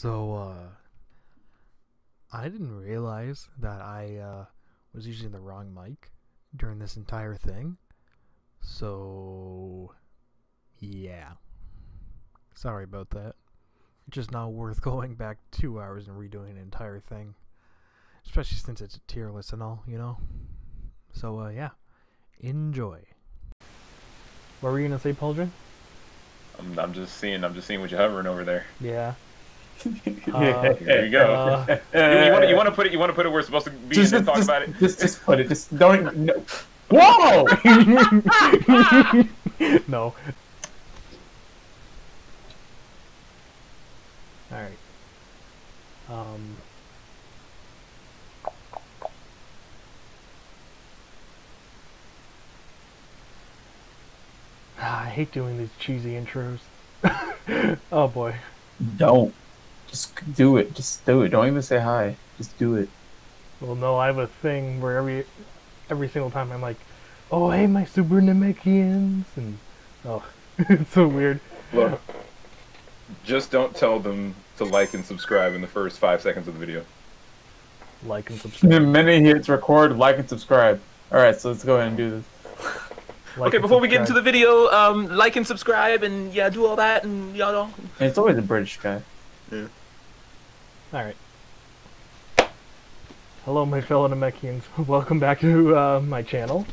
I didn't realize that I was using the wrong mic during this entire thing. So, yeah. Sorry about that. It's just not worth going back 2 hours and redoing an entire thing. Especially since it's a tier list and all, you know? So, yeah. Enjoy. What were you gonna say, Pauldron? I'm just seeing what you're hovering over there. Yeah. There you go. You want to put it where it's supposed to be and then talk about it. Just put it. Just don't even. No. Whoa! No. All right. I hate doing these cheesy intros. Oh boy. Don't. Just do it. Just do it. Don't even say hi. Just do it. Well, no, I have a thing where every single time I'm like, "Oh, hey, my Super Namekians," and oh, it's so weird. Look, just don't tell them to like and subscribe in the first 5 seconds of the video. Like and subscribe. The minute he hits record, like and subscribe. All right, so let's go ahead and do this. Okay, before we get into the video, like and subscribe and yeah, do all that and y'all know. It's always a British guy. Yeah. All right. Hello, my fellow Namekians. Welcome back to my channel.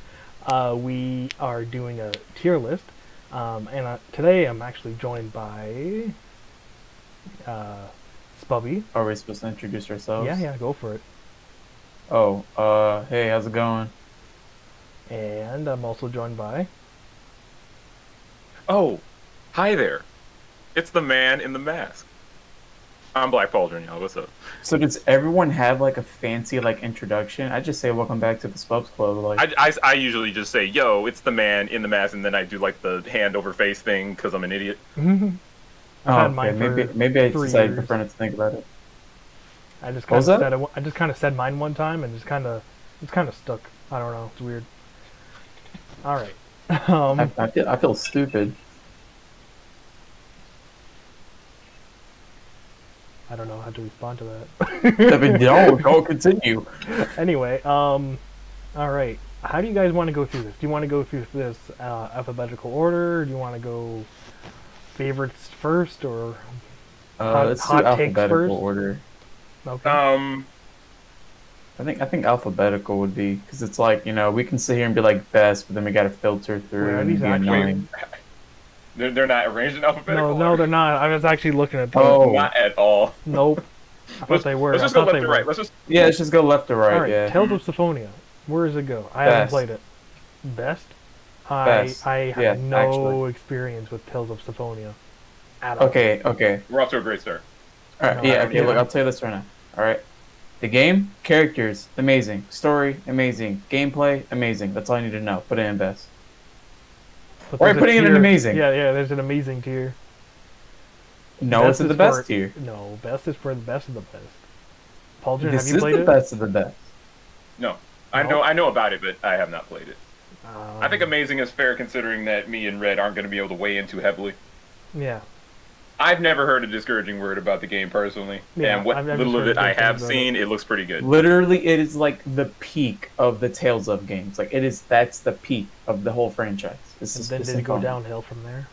We are doing a tier list, and today I'm actually joined by Sbubs. Are we supposed to introduce ourselves? Yeah, go for it. Oh, hey, how's it going? And I'm also joined by... Oh, hi there. It's the man in the mask. I'm Blaque Pauldron, y'all. What's up? So does everyone have like a fancy like introduction? I just say welcome back to the Sbubs Club. Like I usually just say, yo, it's the man in the mask, and then I do like the hand over face thing because I'm an idiot. I've had mine maybe I decided years. prefer not to think about it. I just kind of said mine one time and it's kind of stuck. I don't know. It's weird. All right. I feel stupid. I don't know how to respond to that. I mean, don't continue. Anyway, all right. How do you guys want to go through this? Do you want to go through this alphabetical order? Or do you want to go favorites first, or let's do alphabetical order. Okay. I think alphabetical would be, because it's like, you know, we can sit here and be like best, but then we got to filter through and be annoying. They're not arranged in alphabetical order? No, they're not. I was actually looking at them. Oh, not at all. Nope. I thought they were. Let's just go left to right. Let's just go left to right. All right. Yeah. Tales of Symphonia. Where does it go? I haven't played it. Best. I have no experience with Tales of Symphonia. At all. Okay. We're off to a great start. All right. Okay. Look, I'll tell you this right now. All right. The game, characters, amazing. Story, amazing. Gameplay, amazing. That's all I need to know. Put it in best. Or putting it in amazing. Yeah, there's an amazing tier. No, it's in the best tier. No, best is for the best of the best. Pauldron, this have you played it? This is the best of the best. No. I know about it, but I have not played it. I think amazing is fair considering that me and Red aren't going to be able to weigh in too heavily. Yeah. I've never heard a discouraging word about the game personally, and what little of it I have seen, it looks pretty good. Literally, it is like the peak of the Tales of games. Like that's the peak of the whole franchise. Then did it go downhill from there?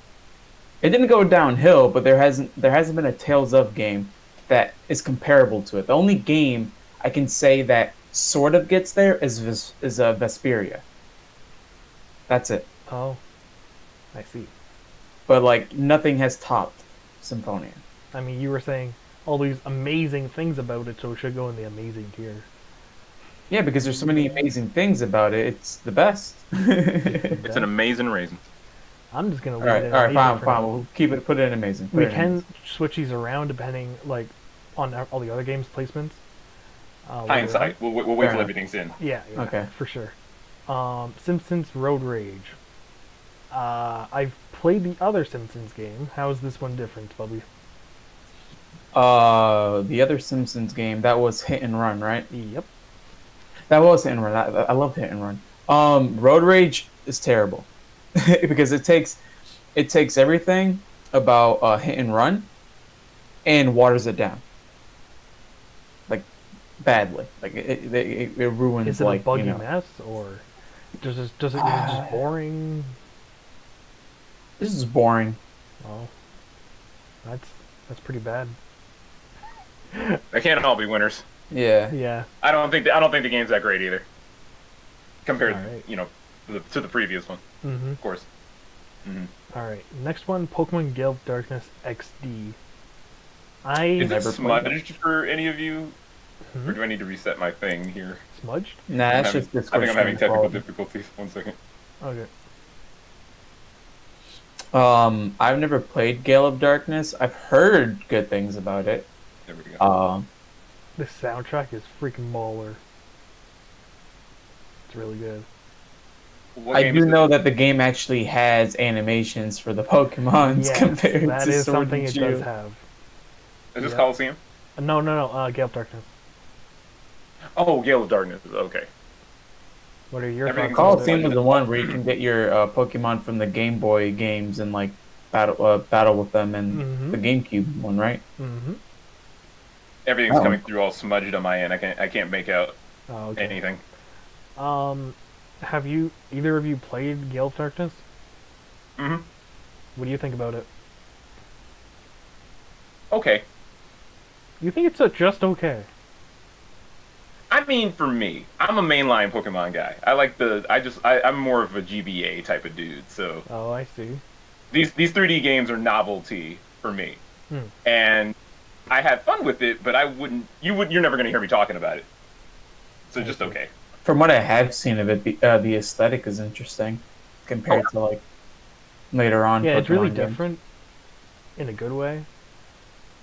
It didn't go downhill, but there hasn't been a Tales of game that is comparable to it. The only game I can say that sort of gets there is Vesperia. That's it. Oh, I see. But like nothing has topped Symphonia. I mean, you were saying all these amazing things about it, so it should go in the amazing tier. Yeah, because there's so many amazing things about it. It's the best. It's an amazing raisin. I'm just gonna leave it. All right, fine. We'll keep it. Put it in amazing. We can switch these around depending, like, on all the other games' placements. Hindsight. We'll wait till everything's in. Yeah. Okay. For sure. Simpsons Road Rage. I've played the other Simpsons game. How is this one different, Bubby? The other Simpsons game, that was Hit and Run, right? Yep. That was Hit and Run. I love Hit and Run. Road Rage is terrible because it takes everything about Hit and Run and waters it down, like badly. Like it ruins. Is it like a buggy you know. mess, or is it just boring? This is boring. Oh, that's pretty bad. They can't all be winners. Yeah. Yeah. I don't think the game's that great either, compared, Right. to the previous one. Mm-hmm. Of course. All right. Next one, Pokemon Gale of Darkness XD. Is it never played that. smudged for any of you, or do I need to reset my thing here? Smudged? Nah, that's just I think I'm having technical quality. difficulties. 1 second. Okay. I've never played Gale of Darkness. I've heard good things about it. There we go. The soundtrack is freaking baller. It's really good. What I game do is this? know that the game actually has animations for the Pokemons Yes, compared that to is Sword something and it Shield. does have. Is this Yeah. Coliseum? No, Gale of Darkness. Oh, Gale of Darkness. Okay. What are your Everything's thoughts? Coliseum was the one where you can get your Pokemon from the Game Boy games and like battle with them, and Mhm. the GameCube one, right? Mm-hmm. Everything's Oh. coming through all smudged on my end. I can't make out Oh, okay. anything. Have either of you played Gale of Darkness? Mm-hmm. What do you think about it? Okay. You think it's just okay? I mean, for me, I'm a mainline Pokemon guy. I'm more of a GBA type of dude. So Oh, I see. these 3D games are novelty for me, Hmm. and I had fun with it. But you're never gonna hear me talking about it. So just okay. From what I have seen of it, the aesthetic is interesting compared to like later on. Yeah, it's really Pokemon games. different in a good way.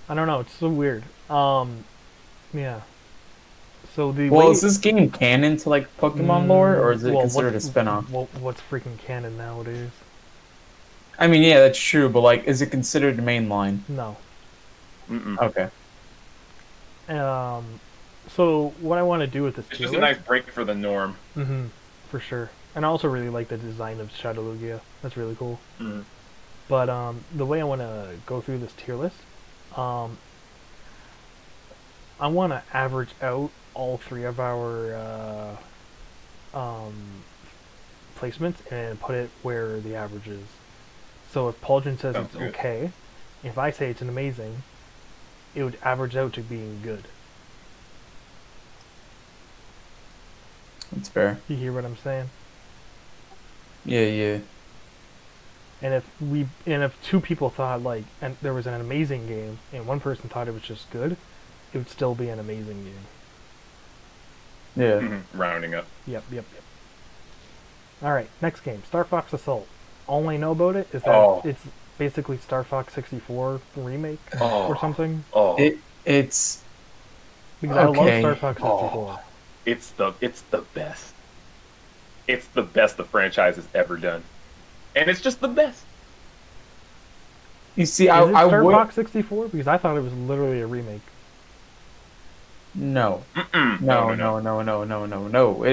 I don't know. It's so weird. Yeah. So the Well, way, is this game canon to like Pokemon lore, or is it well, considered a spin-off? What's freaking canon nowadays? I mean, yeah, that's true, but like, is it considered mainline? No. Mm-mm. Okay. So what I want to do with this It's tier just a nice break for the norm. Mm-hmm. For sure. And I also really like the design of Shadow Lugia. That's really cool. Mm-hmm. But the way I want to go through this tier list, I want to average out all three of our placements and put it where the average is. So if Pauldron says Sounds it's good. okay, if I say it's an amazing, it would average out to being good. That's fair. You hear what I'm saying? Yeah. And if two people thought like and there was an amazing game and one person thought it was just good, it would still be an amazing game. Yeah. Mm-hmm. Rounding up. Yep. All right, next game, Star Fox Assault. All I know about it is that it's basically Star Fox 64 remake or something. Oh, It's Because I love okay. Star Fox 64. it's the best. It's the best the franchise has ever done, and it's just the best. You see, Is it I Star would Fox 64? Because I thought it was literally a remake. no. Mm-mm. No.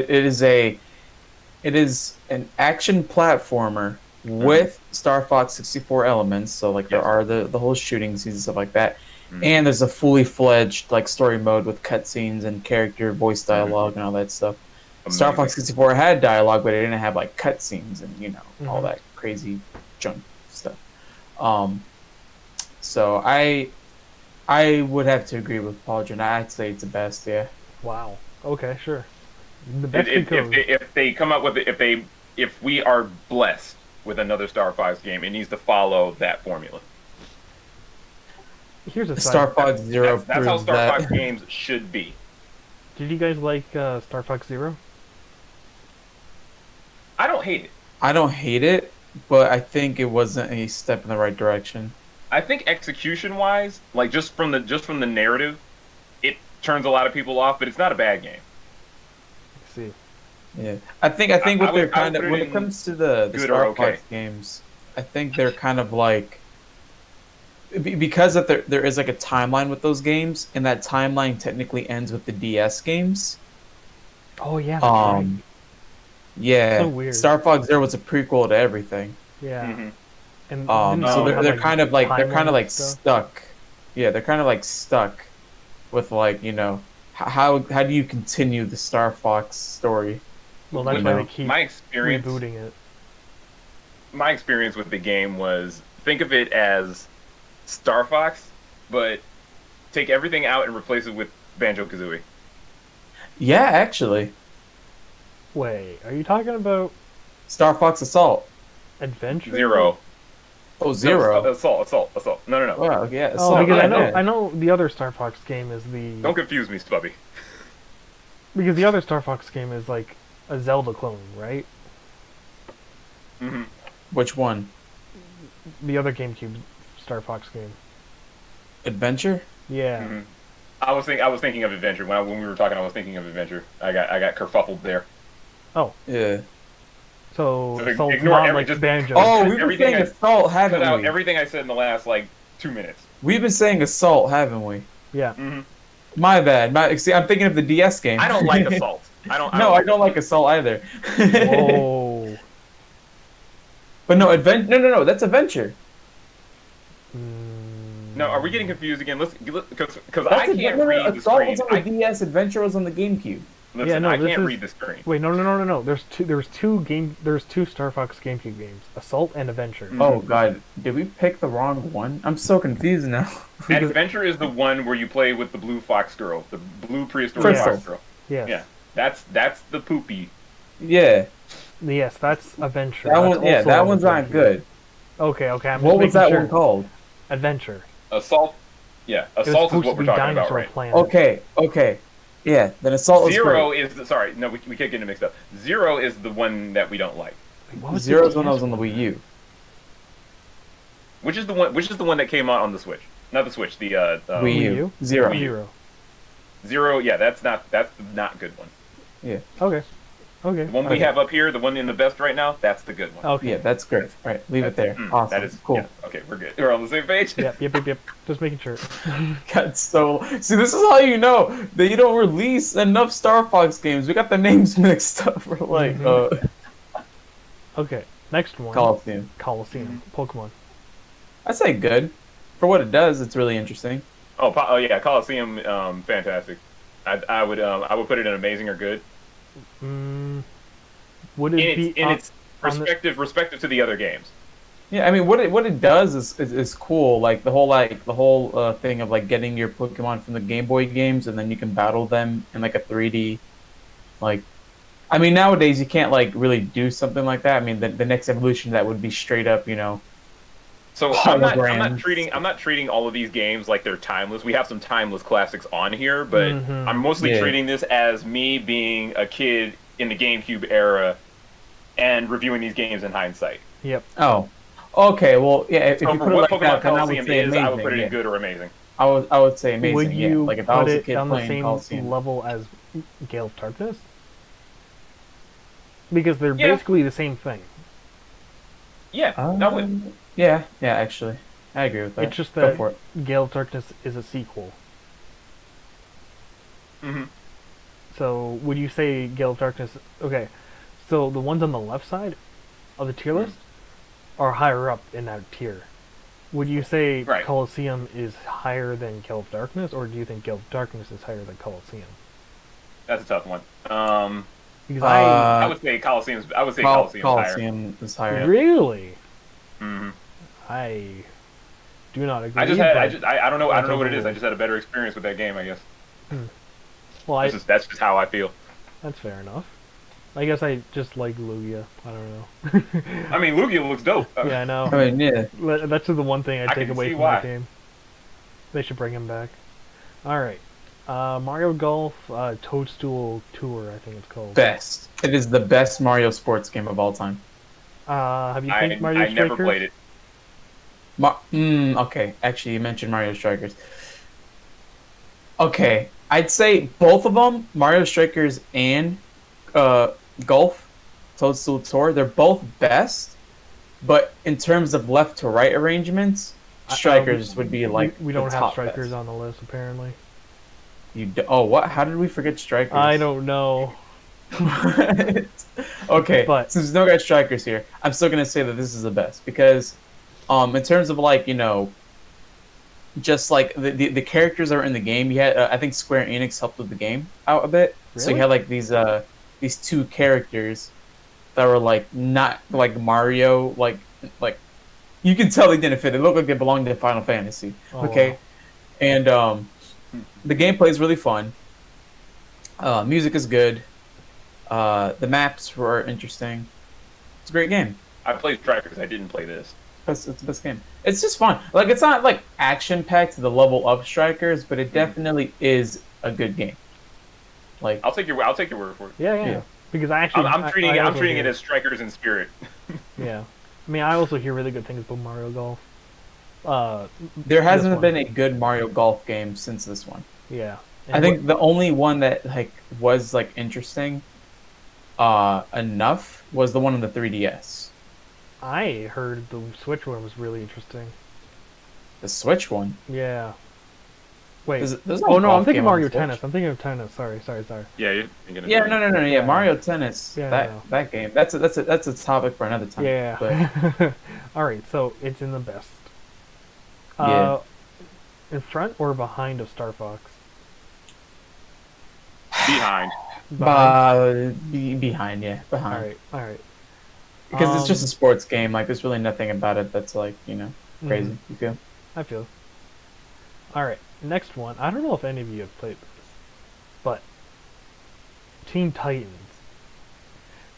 It is an action platformer with Star Fox 64 elements. So like there are the whole shooting scenes and stuff like that, and there's a fully fledged like story mode with cutscenes and character voice dialogue and all that stuff. Star Fox 64 had dialogue, but it didn't have like cutscenes and all that crazy junk stuff. So I would have to agree with Pauldron. I'd say it's the best. Yeah. Wow. Okay, sure. The best because If they come up with it, if we are blessed with another Star Fox game, it needs to follow that formula. here's a Star side. Fox Zero. That's how proves Star that. Fox games should be. Did you guys like Star Fox Zero? I don't hate it. I don't hate it, but I think it wasn't a step in the right direction. I think execution-wise, like just from the narrative, it turns a lot of people off. But it's not a bad game. Let's see. Yeah, I think what they're kind of when it comes to the good Star or okay. Fox games, I think they're kind of like because that there is like a timeline with those games, and that timeline technically ends with the DS games. Oh yeah, that's right. Yeah, So weird. Star Fox Zero was a prequel to everything. Yeah. Mm-hmm. And So didn't it they're have, kind of like timeline stuff? stuck Yeah, they're kind of like stuck with like how do you continue the Star Fox story? Well, that's why they keep rebooting it. My experience with the game was, think of it as Star Fox, but take everything out and replace it with Banjo-Kazooie. Yeah, actually. Wait, are you talking about Star Fox Assault? Adventure? Zero. Oh, Zero. No, Assault. No. Wow, yeah. Assault. Oh, because yeah, I know the other Star Fox game is the. Don't confuse me, Spubby. Because the other Star Fox game is like a Zelda clone, right? Mm-hmm. Which one? The other GameCube Star Fox game. Adventure? Yeah. Mm-hmm. I was thinking of Adventure when we were talking. I was thinking of Adventure. I got kerfuffled there. Oh. Yeah. So Assault's ignore not like Banjo. Oh, we've been saying Assault, haven't we? Everything I said in the last 2 minutes. We've been saying Assault, haven't we? Yeah. Mm-hmm. My bad. See, I'm thinking of the DS game. I don't like Assault. I don't like Assault either. Whoa. But no, No, that's Adventure. No, are we getting confused again? Because I can't read the Assault screen. was on the DS, Adventure was on the GameCube. Listen, yeah, no, I can't read the screen. Wait, no. There's two Star Fox GameCube games, Assault and Adventure. Mm-hmm. Oh god, did we pick the wrong one? I'm so confused now. Adventure is the one where you play with the blue fox girl, the blue prehistoric fox girl. Yes. Yeah, that's the poopy. Yeah. Yes, that's Adventure. That one's not good. Okay. What was that one called? Adventure. Assault. Yeah, Assault is what we're talking about, right? Planet. Okay. Yeah, then Assault Zero is the sorry. No, we keep getting it mixed up. Zero is the one that we don't like. Zero's one that was on the Wii U. Which is the one that came out on the Switch? Not the Switch. The Wii U. Zero. Zero. Yeah, that's the not good one. Yeah. Okay. The one we have up here, the one in the best right now, that's the good one. Okay. Yeah, that's great. All right, leave it there. Awesome. That is cool. Yeah, okay, we're good. We're on the same page. Yep. Just making sure. God, see, this is how you know that you don't release enough Star Fox games. We got the names mixed up. We're like, Okay, next one. Coliseum. Pokemon. I'd say good. For what it does, it's really interesting. Oh yeah, Coliseum, fantastic. I would put it in amazing or good. Would it be in its respective to the other games? Yeah, I mean, what it does is cool. Like the whole thing of like getting your Pokemon from the Game Boy games, and then you can battle them in like a 3D. Like, I mean, nowadays you can't like really do something like that. I mean, the next evolution that would be straight up, So I'm not treating all of these games like they're timeless. We have some timeless classics on here, but I'm mostly treating this as me being a kid in the GameCube era and reviewing these games in hindsight. Yep. Oh. Okay. Well, yeah. If so you for put it what like Pokemon that, then Coliseum is, I would put it in good or amazing. I would say amazing. Would you like if I was a kid on the playing same Coliseum level as Gale of Darkness? Because they're basically the same thing. Yeah, that would. Yeah, actually. I agree with that. It's just that Gale of Darkness is a sequel. Mm-hmm. So, would you say Gale of Darkness... Okay, so the ones on the left side of the tier list are higher up in that tier. Would you say Coliseum is higher than Gale of Darkness, or do you think Gale of Darkness is higher than Coliseum? That's a tough one. Because I would say Coliseum's Coliseum is higher. Really? Mm-hmm. I do not agree. I don't know what it is. I just had a better experience with that game, I guess. Well, that's just how I feel. That's fair enough. I guess I just like Lugia. I don't know. I mean, Lugia looks dope. Yeah, I know. I mean, yeah. That's just the one thing I take away from that game. They should bring him back. Alright. Mario Golf Toadstool Tour, I think it's called. Best. It is the best Mario sports game of all time. Have you played Mario Strikers? I never played it. Okay. Actually, you mentioned Mario Strikers. Okay. I'd say both of them, Mario Strikers and Golf Toadstool Tour, they're both best. But in terms of left to right arrangements, Strikers would be like we don't have Strikers best on the list apparently. Oh, what? How did we forget Strikers? I don't know. Okay, but since no got Strikers here, I'm still gonna say that this is the best because, in terms of like just like the characters that were in the game. You had I think Square Enix helped with the game out a bit, Really? so you had like these two characters that were like not like Mario, like you can tell they didn't fit. They look like they belonged in Final Fantasy. Oh, Okay, wow. and the gameplay is really fun. Music is good. The maps were interesting. It's a great game. I played Strikers. I didn't play this. It's the best game. It's just fun. Like it's not like action packed to the level of Strikers, but it definitely is a good game. Like I'll take your word for it. Yeah. Because I actually I'm treating it as Strikers in spirit. Yeah, I mean I also hear really good things about Mario Golf. There hasn't been a good Mario Golf game since this one. Yeah, I think the only one that like was like interesting enough was the one on the 3DS. I heard the Switch one was really interesting. The Switch one? Yeah. Wait. There's no, I'm golf thinking game Mario on the Tennis. Switch. I'm thinking of Tennis. Sorry. Yeah, you're thinking of Yeah, no. Yeah, Mario Tennis. Yeah, that game. That's a topic for another time. Yeah. But All right, so it's in the best. Yeah. In front or behind of Star Fox? Behind. behind, yeah, behind. All right. Because it's just a sports game. Like, there's really nothing about it that's like, crazy. You feel? I feel. All right, next one. I don't know if any of you have played this, but Teen Titans.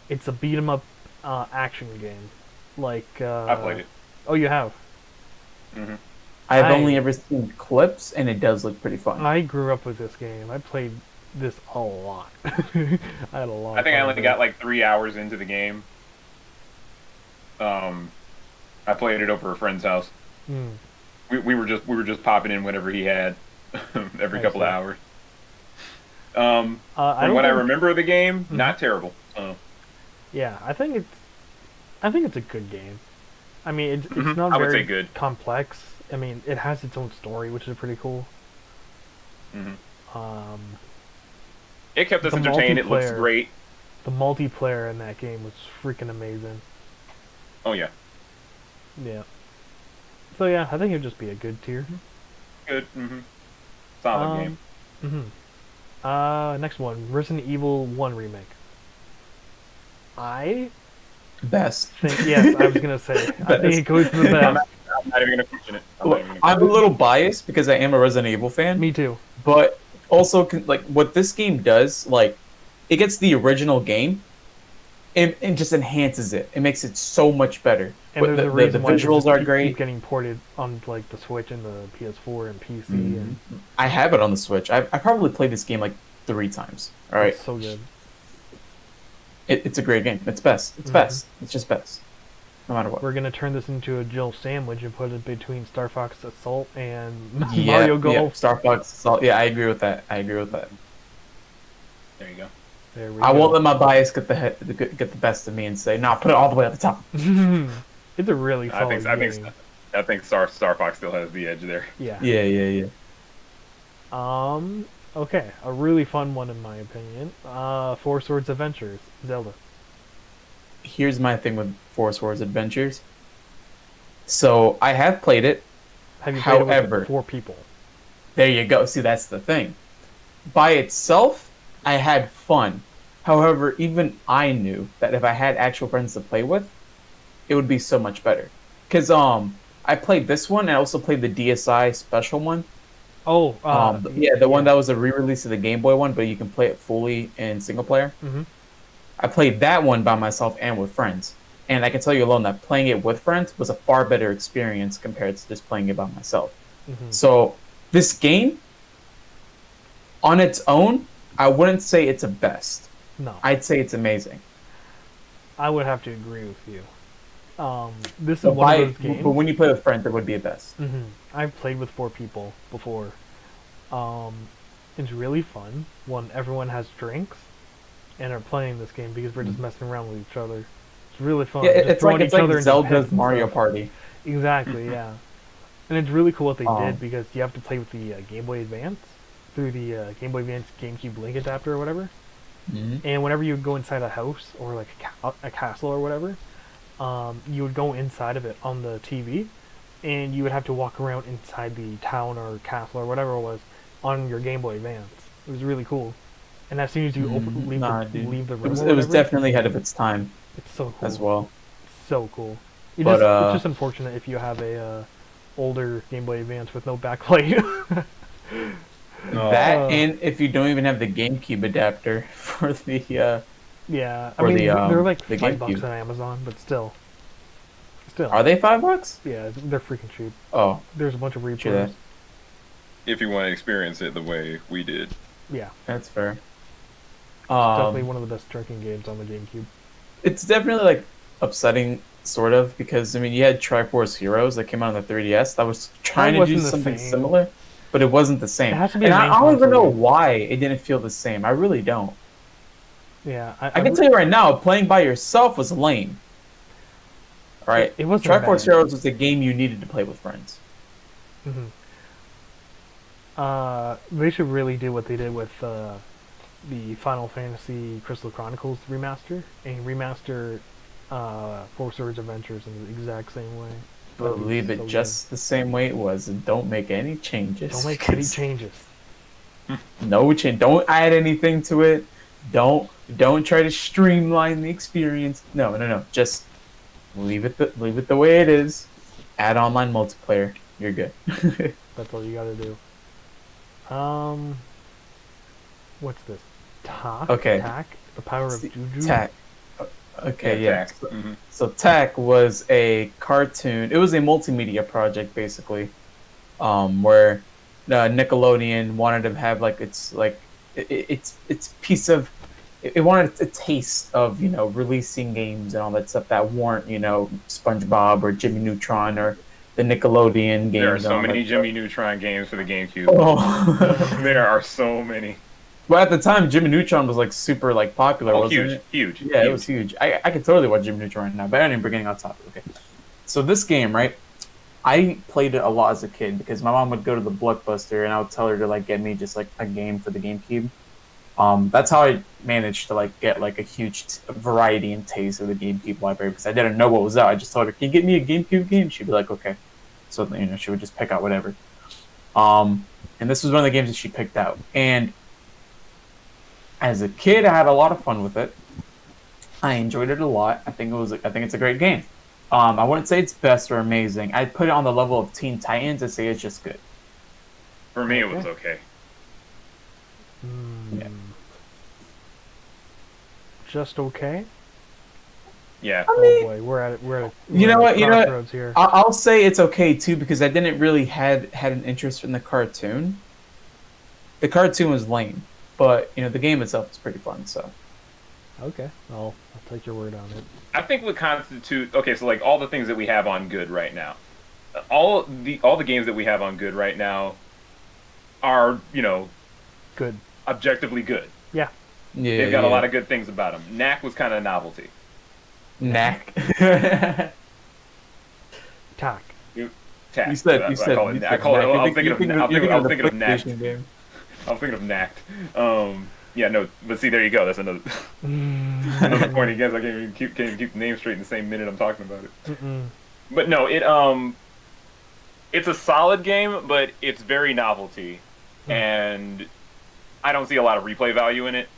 It's a beat 'em up action game. Like. I played it. Oh, you have. Mm-hmm. I've only ever seen clips, and it does look pretty fun. I grew up with this game. I played this a lot. I had a lot. I think I only got like 3 hours into the game. I played it over a friend's house. Mm. We were just popping in whatever he had every couple of hours. From what I remember of the game, not terrible. Yeah, I think it's a good game. I mean, it's not very good. complex. I mean, it has its own story, which is pretty cool. It kept us entertained. It looks great. The multiplayer in that game was freaking amazing. Oh yeah. Yeah. So yeah, I think it'd just be a good tier. Good. Solid game. Next one, Resident Evil 1 remake. Best. Yes, I was gonna say. I think it goes to the best. I'm not even gonna question it. I'm a little biased because I am a Resident Evil fan. Me too. But also, like, what this game does, like, it gets the original game and just enhances it. It makes it so much better. And the visuals are great. Keep getting ported on like the Switch and the PS4 and PC. And I have it on the Switch. I probably played this game like 3 times. All right. It's so good. It's a great game. It's best. It's best. It's just best. No matter what. We're gonna turn this into a Jill sandwich and put it between Star Fox Assault and Mario Golf. Yeah, Star Fox Assault. Yeah, I agree with that. There you go. I won't let my bias get the best of me and say, "No, put it all the way at the top." It's a really solid game. I think Star Fox still has the edge there. Yeah. Yeah. Okay, a really fun one in my opinion. Four Swords Adventures, Zelda. Here's my thing with Four Swords Adventures. So I have played it. Have you played it with 4 people? There you go. See, that's the thing. By itself, I had fun. However, even I knew that if I had actual friends to play with, it would be so much better. Because I played this one and I also played the DSi special one. Oh, the one that was a re-release of the Game Boy one, but you can play it fully in single player. I played that one by myself and with friends. And I can tell you alone that playing it with friends was a far better experience compared to just playing it by myself. So this game, on its own, I wouldn't say it's a best. No. I'd say it's amazing. I would have to agree with you. This is one of those games. But when you play with friends, it would be a best. I've played with 4 people before. It's really fun when everyone has drinks and are playing this game because we're just messing around with each other. It's really fun. Yeah, it's like Zelda's Mario Party. Exactly, yeah. And it's really cool what they did because you have to play with the Game Boy Advance through the Game Boy Advance Gamecube link adapter or whatever. And whenever you would go inside a house or like a castle or whatever, you would go inside of it on the TV, and you would have to walk around inside the town or castle or whatever it was on your Game Boy Advance. It was really cool. And as soon as you leave the room, it was definitely ahead of its time. It's so cool as well. So cool. It's just unfortunate if you have a older Game Boy Advance with no backlight. That and if you don't even have the GameCube adapter for the yeah, I mean they're like $5 on Amazon, but still. Are they $5? Yeah, they're freaking cheap. Oh, there's a bunch of replays. If you want to experience it the way we did. Yeah, that's fair. It's definitely one of the best drinking games on the GameCube. It's definitely like upsetting, sort of, because I mean you had Triforce Heroes that came out on the 3DS that was trying to do something similar, but it wasn't the same. It has to be and I don't even know why it didn't feel the same. I really don't. Yeah, I can tell you right now, playing by yourself was lame. All right, it wasn't Triforce Heroes was a game you needed to play with friends. They should really do what they did with the Final Fantasy Crystal Chronicles remaster, and remaster Four Swords Adventures in the exact same way. Leave it just the same way it was, and don't make any changes. Don't make any changes. No change. Don't add anything to it. Don't try to streamline the experience. No. Just leave it the way it is. Add online multiplayer. You're good. That's all you gotta do. What's this? Tak? Okay. Tak? The power of Juju? Tak. Okay, yeah. Tak. So Tak was a cartoon. It was a multimedia project, basically, where Nickelodeon wanted to have like its piece of. It wanted a taste of releasing games and all that stuff that weren't SpongeBob or Jimmy Neutron or the Nickelodeon games. There are so many Jimmy Neutron games for the GameCube. Oh. There are so many. Well, at the time, Jimmy Neutron was like super like popular. Wasn't it? Huge. Yeah, huge. It was huge. I could totally watch Jimmy Neutron right now, but anyway, we're getting on topic. Okay, so this game, right? I played it a lot as a kid because my mom would go to the Blockbuster and I would tell her to like get me just like a game for the GameCube. That's how I managed to like get like a huge variety and taste of the GameCube library because I didn't know what was out. I just told her, "Can you get me a GameCube game?" She'd be like, "Okay." So she would just pick out whatever. And this was one of the games that she picked out. And as a kid, I had a lot of fun with it. I enjoyed it a lot. I think it's a great game. I wouldn't say it's best or amazing. I'd put it on the level of Teen Titans and say it's just good. For me, it was okay. Yeah. Just okay? Yeah. I mean, oh boy, we're at you know what? Here. I'll say it's okay too because I didn't really had an interest in the cartoon. The cartoon was lame, but the game itself is pretty fun. So. Okay, I'll take your word on it. I think what constitutes so like all the things that we have on good right now, all the games that we have on good right now, are good, objectively good. Yeah. Yeah. They've got a lot of good things about them. Knack was kind of a novelty. Knack. Tak. Tak. You said. I call it. I call it. I'm thinking of Knacked. I was thinking of Knacked. Yeah, no, but see, there you go. That's another point against. I can't even keep the name straight in the same minute I'm talking about it. But no, it's a solid game, but it's very novelty, and I don't see a lot of replay value in it.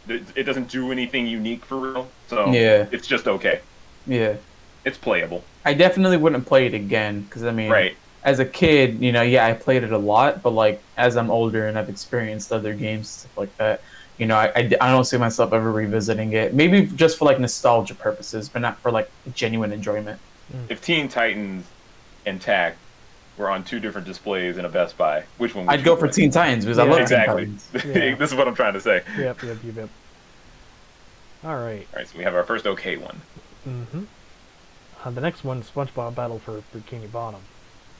It doesn't do anything unique for real, so it's just okay. Yeah, it's playable. I definitely wouldn't play it again because I mean, right. As a kid, I played it a lot, but like as I'm older and I've experienced other games, stuff like that, I don't see myself ever revisiting it. Maybe just for like nostalgia purposes, but not for like genuine enjoyment. If Teen Titans and Tak were on two different displays in a Best Buy, which one would I'd go for Teen Titans because I love exactly. Teen Titans. Yeah. This is what I'm trying to say. Yep. All right. All right, so we have our first okay one. The next one, SpongeBob Battle for Bikini Bottom.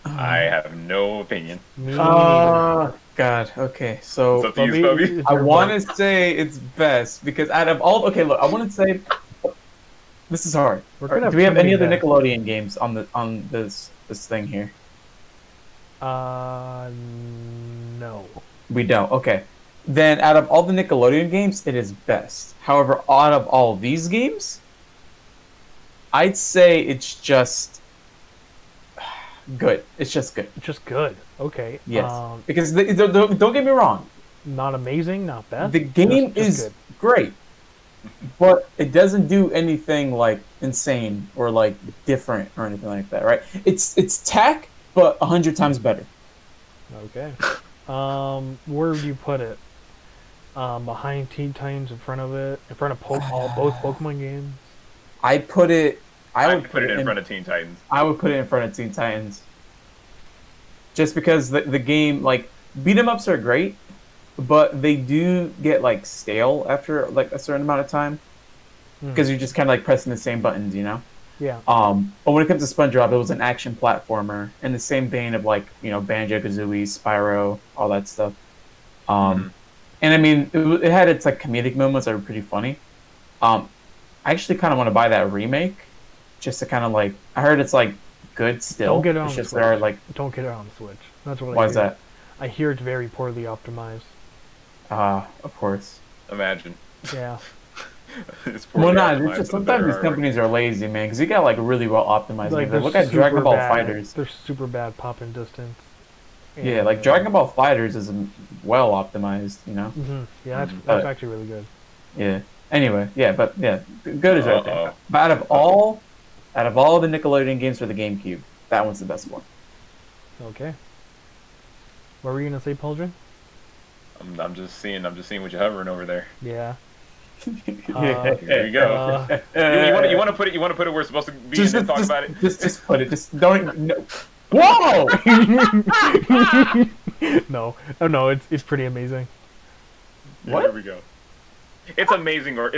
I have no opinion. Oh, God. Okay, so I want to say it's best because out of all... Okay, look, I want to say... This is hard. Do we have any other Nickelodeon games on this thing here? No. We don't. Okay. Then out of all the Nickelodeon games, it is best. However, out of all these games, I'd say it's just... good. It's just good. Just good. Okay. Yes. Because don't get me wrong. Not amazing, not bad. The game is great, but it doesn't do anything like insane or like different or anything like that, right? It's tech, but 100 times better. Okay. Where would you put it? Behind Teen Titans, in front of it, in front of both Pokemon games. I would put it in front of Teen Titans. I would put it in front of Teen Titans. Just because the game, like, beat 'em ups are great, but they do get like stale after like a certain amount of time because you're just kind of like pressing the same buttons, you know. Yeah. But when it comes to SpongeBob, it was an action platformer in the same vein of like, you know, Banjo-Kazooie, Spyro, all that stuff. And I mean, it had its like comedic moments that were pretty funny. I actually kind of want to buy that remake, just to kind of like. I heard it's like good still. Don't get it on it's the just Switch. there, like, don't get it on the Switch. That's what. Why is that? I hear it's very poorly optimized. Of course. Imagine. Yeah. Well, it's just sometimes these companies are lazy, man, because you got like really well optimized like, games. Look at Dragon Ball Fighters. They're super bad pop-in distance. And, yeah, like Dragon Ball Fighters is well optimized, you know. Yeah, that's actually really good. Yeah. Anyway, yeah, but yeah, good is right there. But out of all the Nickelodeon games for the GameCube, that one's the best one. Okay. What were you gonna say, Pauldron? I'm just seeing what you're hovering over there. Yeah. There you go. You want to put it where it's supposed to be and then talk about it. Just put it. Just don't even. No. Whoa! No, it's pretty amazing. What? There we go. It's amazing or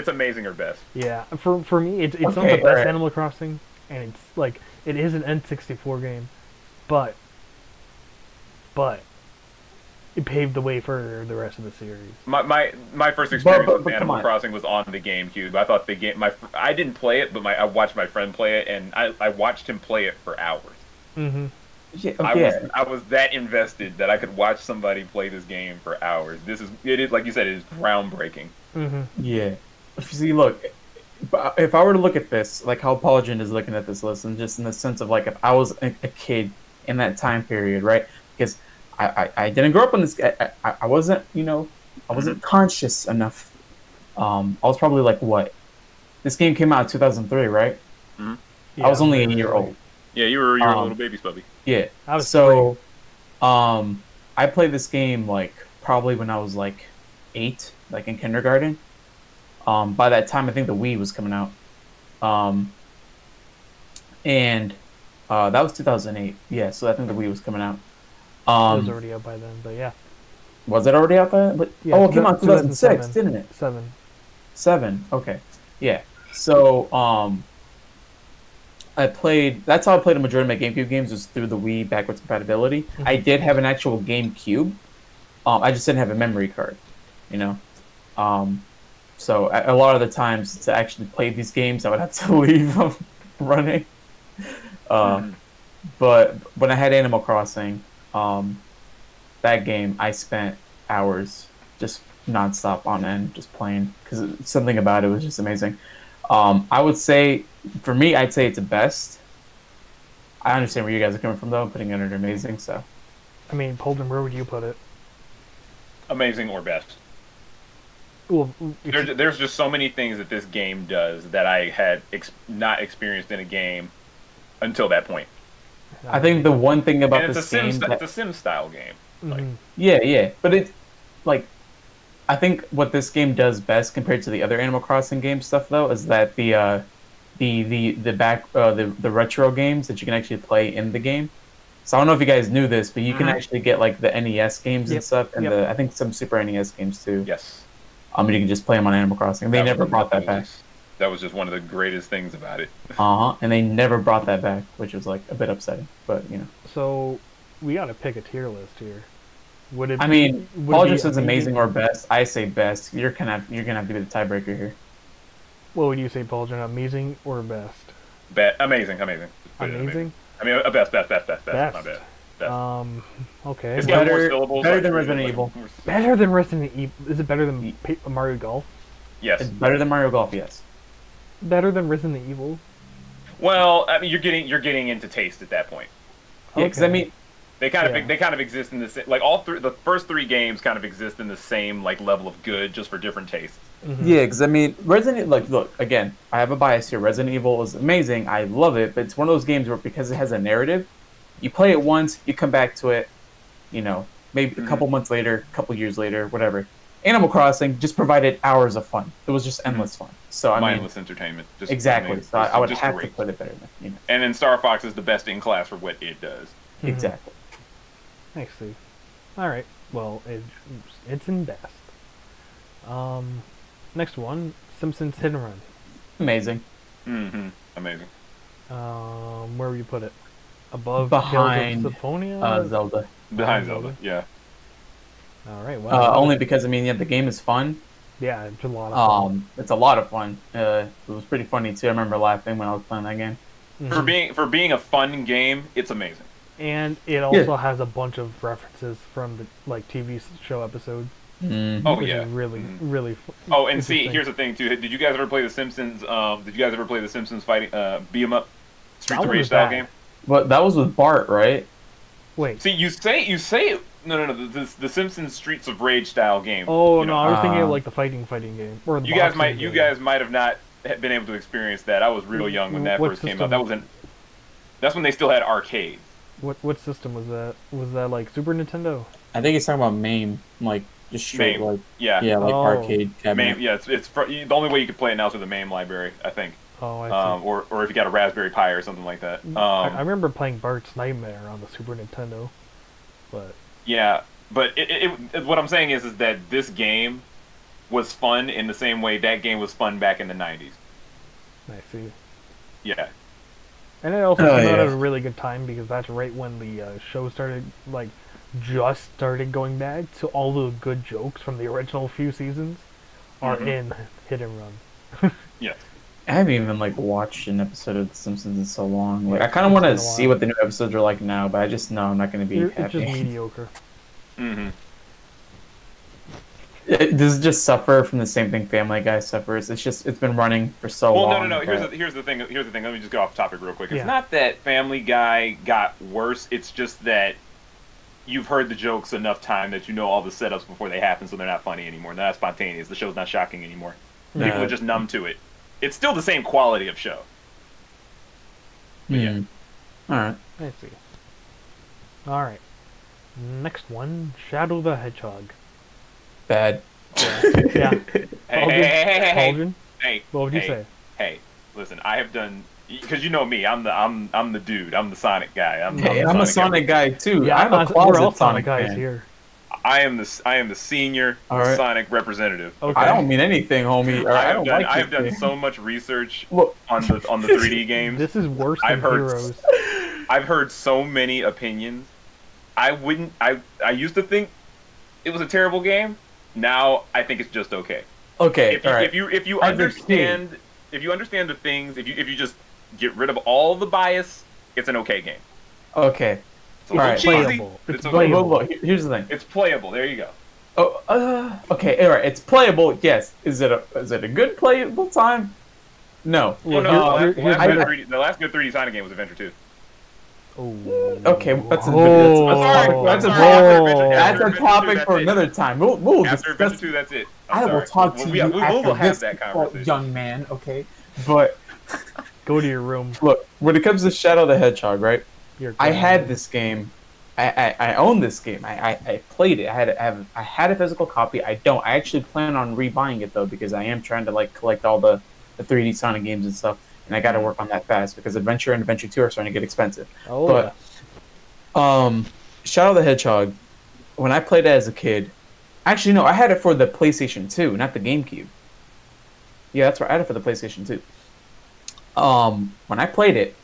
best. Yeah, for me, it's not the best Animal Crossing, and it's like it is an N64 game, but it paved the way for the rest of the series. My first experience with Animal Crossing was on the GameCube. I thought the game. I didn't play it, but I watched my friend play it, and I watched him play it for hours. Mm-hmm. Yeah, okay. I was that invested that I could watch somebody play this game for hours. It is like you said, it is groundbreaking. Mm-hmm. Yeah. See, look, if I were to look at this, like how Pauldron is looking at this list, and just in the sense of like if I was a kid in that time period, right? Because I didn't grow up on this. I wasn't, you know, I wasn't conscious enough. I was probably like what? This game came out in 2003, right? Mm-hmm. Yeah, I was only a year old. Yeah, you were a little baby Spubby. Yeah. I was so, I played this game like probably when I was like 8, like in kindergarten. By that time, I think the Wii was coming out. And that was 2008. Yeah, so I think the Wii was coming out. It was already out by then, but yeah. Was it already out by then? But, yeah, it came out in 2006, didn't it? 7. Okay. Yeah. So, that's how I played a majority of my GameCube games, was through the Wii backwards compatibility. Mm-hmm. I did have an actual GameCube. I just didn't have a memory card, you know? So a lot of the times to actually play these games, I would have to leave them running. But when I had Animal Crossing, that game, I spent hours just nonstop on end, just playing, because something about it was just amazing. I would say, for me, I'd say it's the best. I understand where you guys are coming from, though. I'm putting it under amazing, so. I mean, Pauldron, where would you put it? Amazing or best. Well, there's just so many things that this game does that I had not experienced in a game until that point. I think the one thing about this game... It's a Sim style game. Mm-hmm. Like, yeah. But it's, like... I think what this game does best compared to the other Animal Crossing game stuff, though, is that the retro games that you can actually play in the game. So I don't know if you guys knew this, but you can actually get like the NES games and stuff, and I think some Super NES games too. Yes. You can just play them on Animal Crossing. They never brought that back. That was just one of the greatest things about it. And they never brought that back, which was like a bit upsetting. But you know. So we got to pick a tier list here. Paul just says amazing or best. I say best. You're gonna have to be the tiebreaker here. What would you say, Pauldron? Amazing or best? Amazing. Amazing. I mean, best. My bad. Best. Okay. It's got more syllables. Better than Resident Evil. Better than Resident Evil. Is it better than Mario Golf? Yes. It's better than Mario Golf. Yes. Better than Resident Evil. Well, I mean, you're getting into taste at that point. Yeah, because I mean, they kind of exist in the same, like the first 3 games kind of exist in the same like level of good, just for different tastes. Yeah, because I mean, Resident like look again, I have a bias here. Resident Evil is amazing. I love it, but it's one of those games where because it has a narrative, you play it once, you come back to it, you know, maybe a couple months later, a couple years later, whatever. Animal Crossing just provided hours of fun. It was just endless fun. So I mindless entertainment. Just, exactly. I mean, so I would have to put it better than, you know. And then Star Fox is the best in class for what it does. Exactly. Thanks, Steve. All right. Well, it's in best. Next one, Simpsons Hit and Run. Amazing. Amazing. Where would you put it? Above behind Symphonia? Zelda. Behind Zelda, yeah. All right. Well, only because I mean, yeah, the game is fun. Yeah, it's a lot of fun. It's a lot of fun. It was pretty funny too. I remember laughing when I was playing that game. For being a fun game, it's amazing. And it also has a bunch of references from the like TV show episodes. Oh yeah, really. Oh, and see, here's the thing too. Did you guys ever play the Simpsons? Did you guys ever play the Simpsons fighting beat 'em up Streets of Rage style game? But that was with Bart, right? Wait. See, you say no. The Simpsons Streets of Rage style game. Oh no, I was thinking of like the fighting game. Or the you guys might have not been able to experience that. I was real young when that first came out. That's when they still had arcades. What system was that? Was that like Super Nintendo? I think it's talking about MAME, like just straight MAME. like arcade cabinet. MAME, yeah, it's the only way you could play it now is with the MAME library, I think. Oh, I see. Or if you got a Raspberry Pi or something like that. I remember playing Bart's Nightmare on the Super Nintendo, but yeah, but what I'm saying is that this game was fun in the same way that game was fun back in the 90s. I see. Yeah. And it also came out at a really good time because that's right when the show started, like, just started going bad. So all the good jokes from the original few seasons are in Hit and Run. Yeah. I haven't even like watched an episode of The Simpsons in so long. Like, I kind of want to see what the new episodes are like now, but I just know I'm not going to be happy. It's just mediocre. Does it just suffer from the same thing Family Guy suffers? It's been running for so long. Well, no. Here's the thing. Let me just go off topic real quick. It's not that Family Guy got worse. It's just that you've heard the jokes enough time that you know all the setups before they happen, so they're not funny anymore. They're not spontaneous. The show's not shocking anymore. People are just numb to it. It's still the same quality of show. Yeah. All right. I see. All right. Next one, Shadow the Hedgehog. Bad. Yeah. Hey. What would you say? Hey, listen. I have done because you know me. I'm the dude. I'm the Sonic guy. I'm a Sonic guy too. Yeah, I'm a closet Sonic guys here. I am the senior Sonic representative. Okay. I don't mean anything, homie. I have done so much research on the 3D games. This is worse than Heroes. I've heard so many opinions. I used to think it was a terrible game. Now I think it's just okay. Okay. If you understand the things, if you just get rid of all the bias, it's an okay game. Okay. It's playable. It's playable. Here's the thing. It's playable. There you go. Oh, okay. All right. It's playable. Yes. Is it a good playable time? No. Well, no. The last good 3D Sonic game was Adventure 2. Oh. Okay, that's a topic for another time. We'll after Adventure 2, that's it. I will talk to you we'll have that conversation, young man. Okay, but go to your room. Look, when it comes to Shadow the Hedgehog, right? I had this game. I own this game. I played it. I had a physical copy. I actually plan on rebuying it though because I am trying to like collect all the 3D Sonic games and stuff, and I got to work on that fast because Adventure and Adventure 2 are starting to get expensive. Shadow the Hedgehog, when I played it as a kid, actually no, I had it for the PlayStation 2, not the GameCube. Yeah, that's right. I had it for the PlayStation 2. When I played it,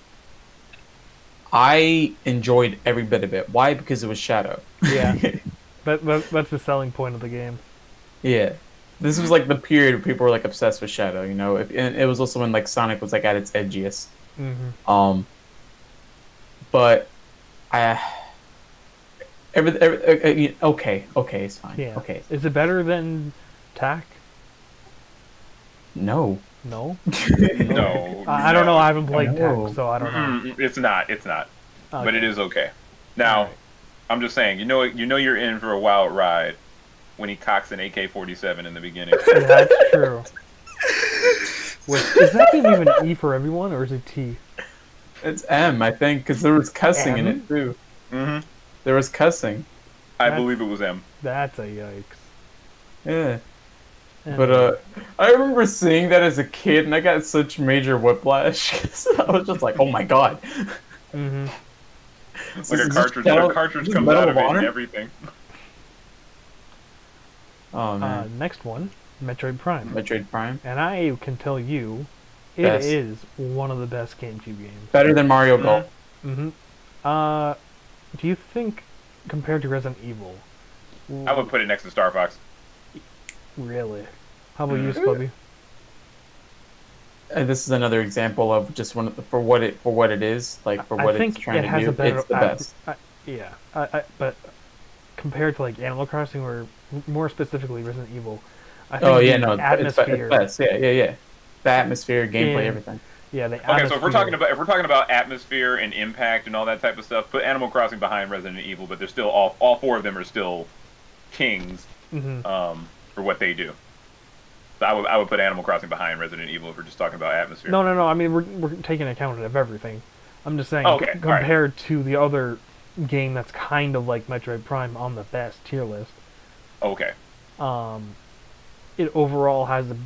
I enjoyed every bit of it. Why? Because it was Shadow. Yeah, that's the selling point of the game. Yeah, this was like the period where people were like obsessed with Shadow. You know, and it was also when like Sonic was like at its edgiest. But okay, it's fine. Yeah. Okay, is it better than TAC? No. No. I don't know. I haven't played TAC, so I don't know. It's not. Okay. But it is okay. Now, I'm just saying, you're in for a wild ride when he cocks an AK-47 in the beginning. That's true. Wait, is that game even E for everyone, or is it T? It's M, I think, because there was cussing in it too. Mm-hmm. There was cussing. I believe it was M. That's a yikes. Yeah. But I remember seeing that as a kid, and I got such major whiplash. I was just like, "Oh my god!" Mm-hmm. It's like a cartridge comes out of it and everything. Oh man. Next one, Metroid Prime. Metroid Prime. And I can tell you, it is one of the best GameCube games. Better than Mario Golf. Mm-hmm. Do you think, compared to Resident Evil, I would put it next to Star Fox. Really? How about you, Sbubs? This is another example of just for what it is, like for what it's trying to do. It's the best. But compared to like Animal Crossing or more specifically Resident Evil, I think the atmosphere. It's best. Yeah. The atmosphere, gameplay, everything. Yeah. Okay, so if we're talking about atmosphere and impact and all that type of stuff, put Animal Crossing behind Resident Evil, but they're still all four of them are still kings. For what they do. So I would put Animal Crossing behind Resident Evil if we're just talking about atmosphere. No. I mean, we're taking account of everything. I'm just saying, compared to the other game that's kind of like Metroid Prime on the best tier list. Okay. It overall has a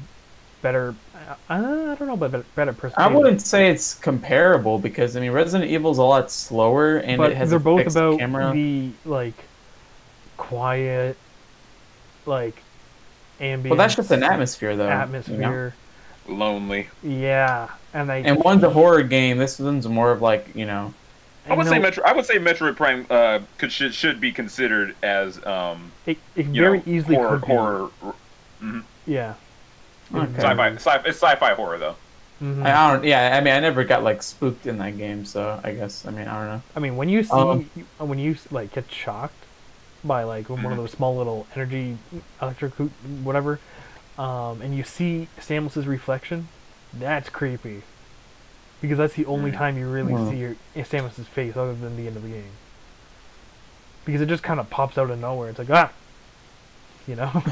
better, I don't know, but better perspective. I wouldn't say it's comparable because I mean Resident Evil's a lot slower and it has they're a both fixed about camera. The like quiet, like ambient. Well, that's just an atmosphere, though. Atmosphere. You know? Lonely. Yeah, and one's a horror game. This one's more of like I would say Metroid Prime should be considered as it very easily horror. Yeah. Okay. It's sci-fi horror though. I don't. Yeah, I mean, I never got like spooked in that game, so I guess I mean I don't know. I mean, when you like get shocked by like one of those small little energy electric whatever, and you see Samus's reflection, that's creepy. Because that's the only time you really see Samus's face other than the end of the game. Because it just kind of pops out of nowhere. It's like you know.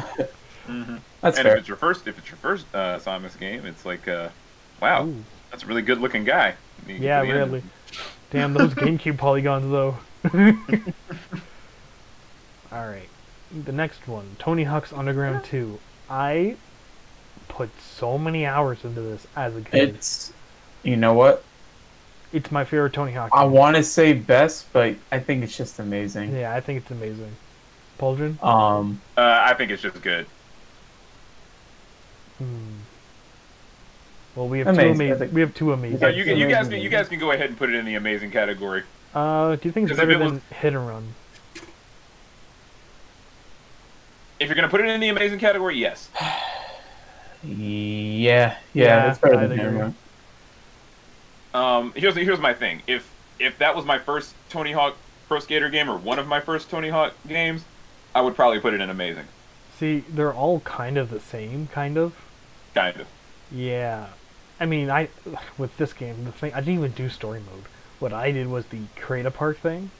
That's and fair. if it's your first Samus game, it's like wow, that's a really good looking guy. Yeah, really. Damn those GameCube polygons though. All right, the next one, Tony Hawk's Underground 2. I put so many hours into this as a kid. You know what? It's my favorite Tony Hawk game. I want to say best, but I think it's just amazing. Yeah, I think it's amazing. Pauldron? I think it's just good. Well, we have two amazing. We have two amazing. So you guys can go ahead and put it in the amazing category. Do you think it's better than Hit and Run? If you're gonna put it in the amazing category, yes. Yeah, that's better than Hit and Run. Here's my thing. If that was my first Tony Hawk Pro Skater game or one of my first Tony Hawk games, I would probably put it in amazing. See, they're all kind of the same, kind of. Kind of. Yeah. I mean, with this game, I didn't even do story mode. What I did was the create a park thing,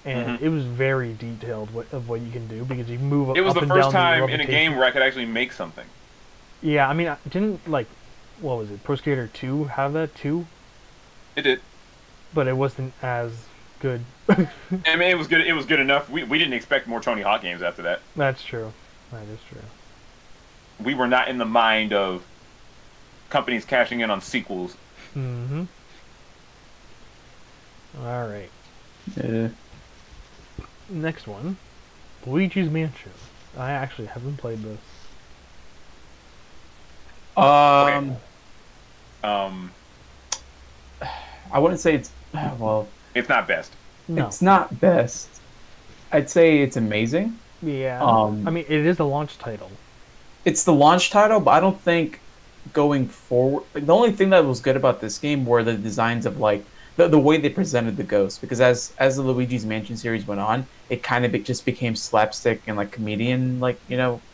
and it was very detailed of what you can do because you move up. It was the first time in a game where I could actually make something. Yeah, I mean, I didn't like, what was it? Pro Skater 2 have that too? It did, but it wasn't as good. I mean, it was good. It was good enough. We didn't expect more Tony Hawk games after that. That's true. That is true. We were not in the mind of companies cashing in on sequels. All right. Yeah. Next one, Luigi's Mansion. I actually haven't played this. I wouldn't say it's It's not best. No. It's not best. I'd say it's amazing. Yeah. I mean, it is a launch title. It's the launch title, but I don't think going forward. Like, the only thing that was good about this game were the designs of like the way they presented the ghosts. Because as the Luigi's Mansion series went on, it kind of just became slapstick and like comedian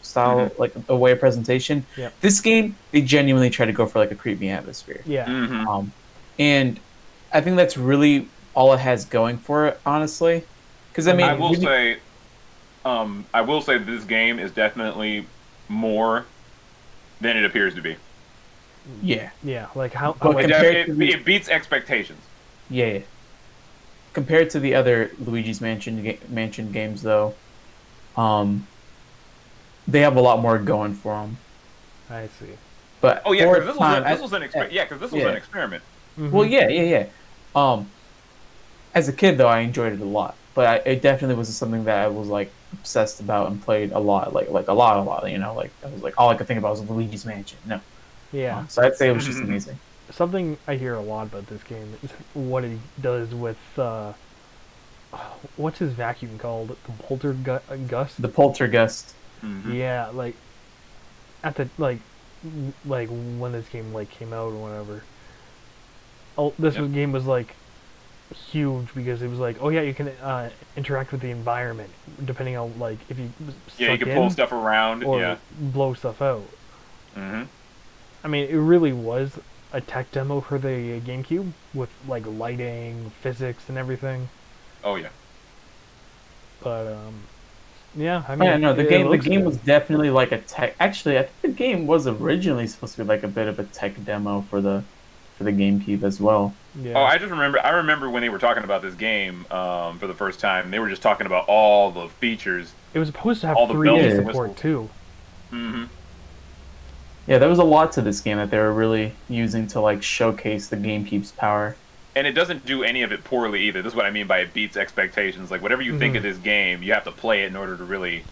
style, like a way of presentation. Yep. This game, they genuinely try to go for like a creepy atmosphere. Yeah. And I think that's really all it has going for it, honestly. Because I mean, I will say this game is definitely more than it appears to be. Yeah. Yeah, like how it beats expectations. Yeah. Compared to the other Luigi's Mansion games, though, they have a lot more going for them. I see. But oh yeah, because this was an experiment. Mm-hmm. Well, yeah. As a kid, though, I enjoyed it a lot. But it definitely was something that I was like obsessed about and played a lot, like a lot. You know, like I was like all I could think about was Luigi's Mansion. No. Yeah. So I'd say it was just amazing. Something I hear a lot about this game is what it does with what's his vacuum called? The poltergust. The poltergust. Mm-hmm. Yeah, like at the like when this game like came out or whatever. Oh, this game was like huge because it was like, oh yeah, you can interact with the environment depending on like if you you can pull stuff around or blow stuff out. Mm-hmm. I mean, it really was a tech demo for the GameCube with like lighting, physics, and everything. Oh yeah. But yeah, I mean, yeah, no, the game was definitely like a tech. Actually, I think the game was originally supposed to be like a bit of a tech demo for the GameCube as well. Yeah. Oh, I remember when they were talking about this game for the first time. They were just talking about all the features. It was supposed to have all the 3D support too. Mm-hmm. Yeah, there was a lot to this game that they were really using to like showcase the GameCube's power. And it doesn't do any of it poorly either. This is what I mean by it beats expectations. Like whatever you think of this game, you have to play it in order to really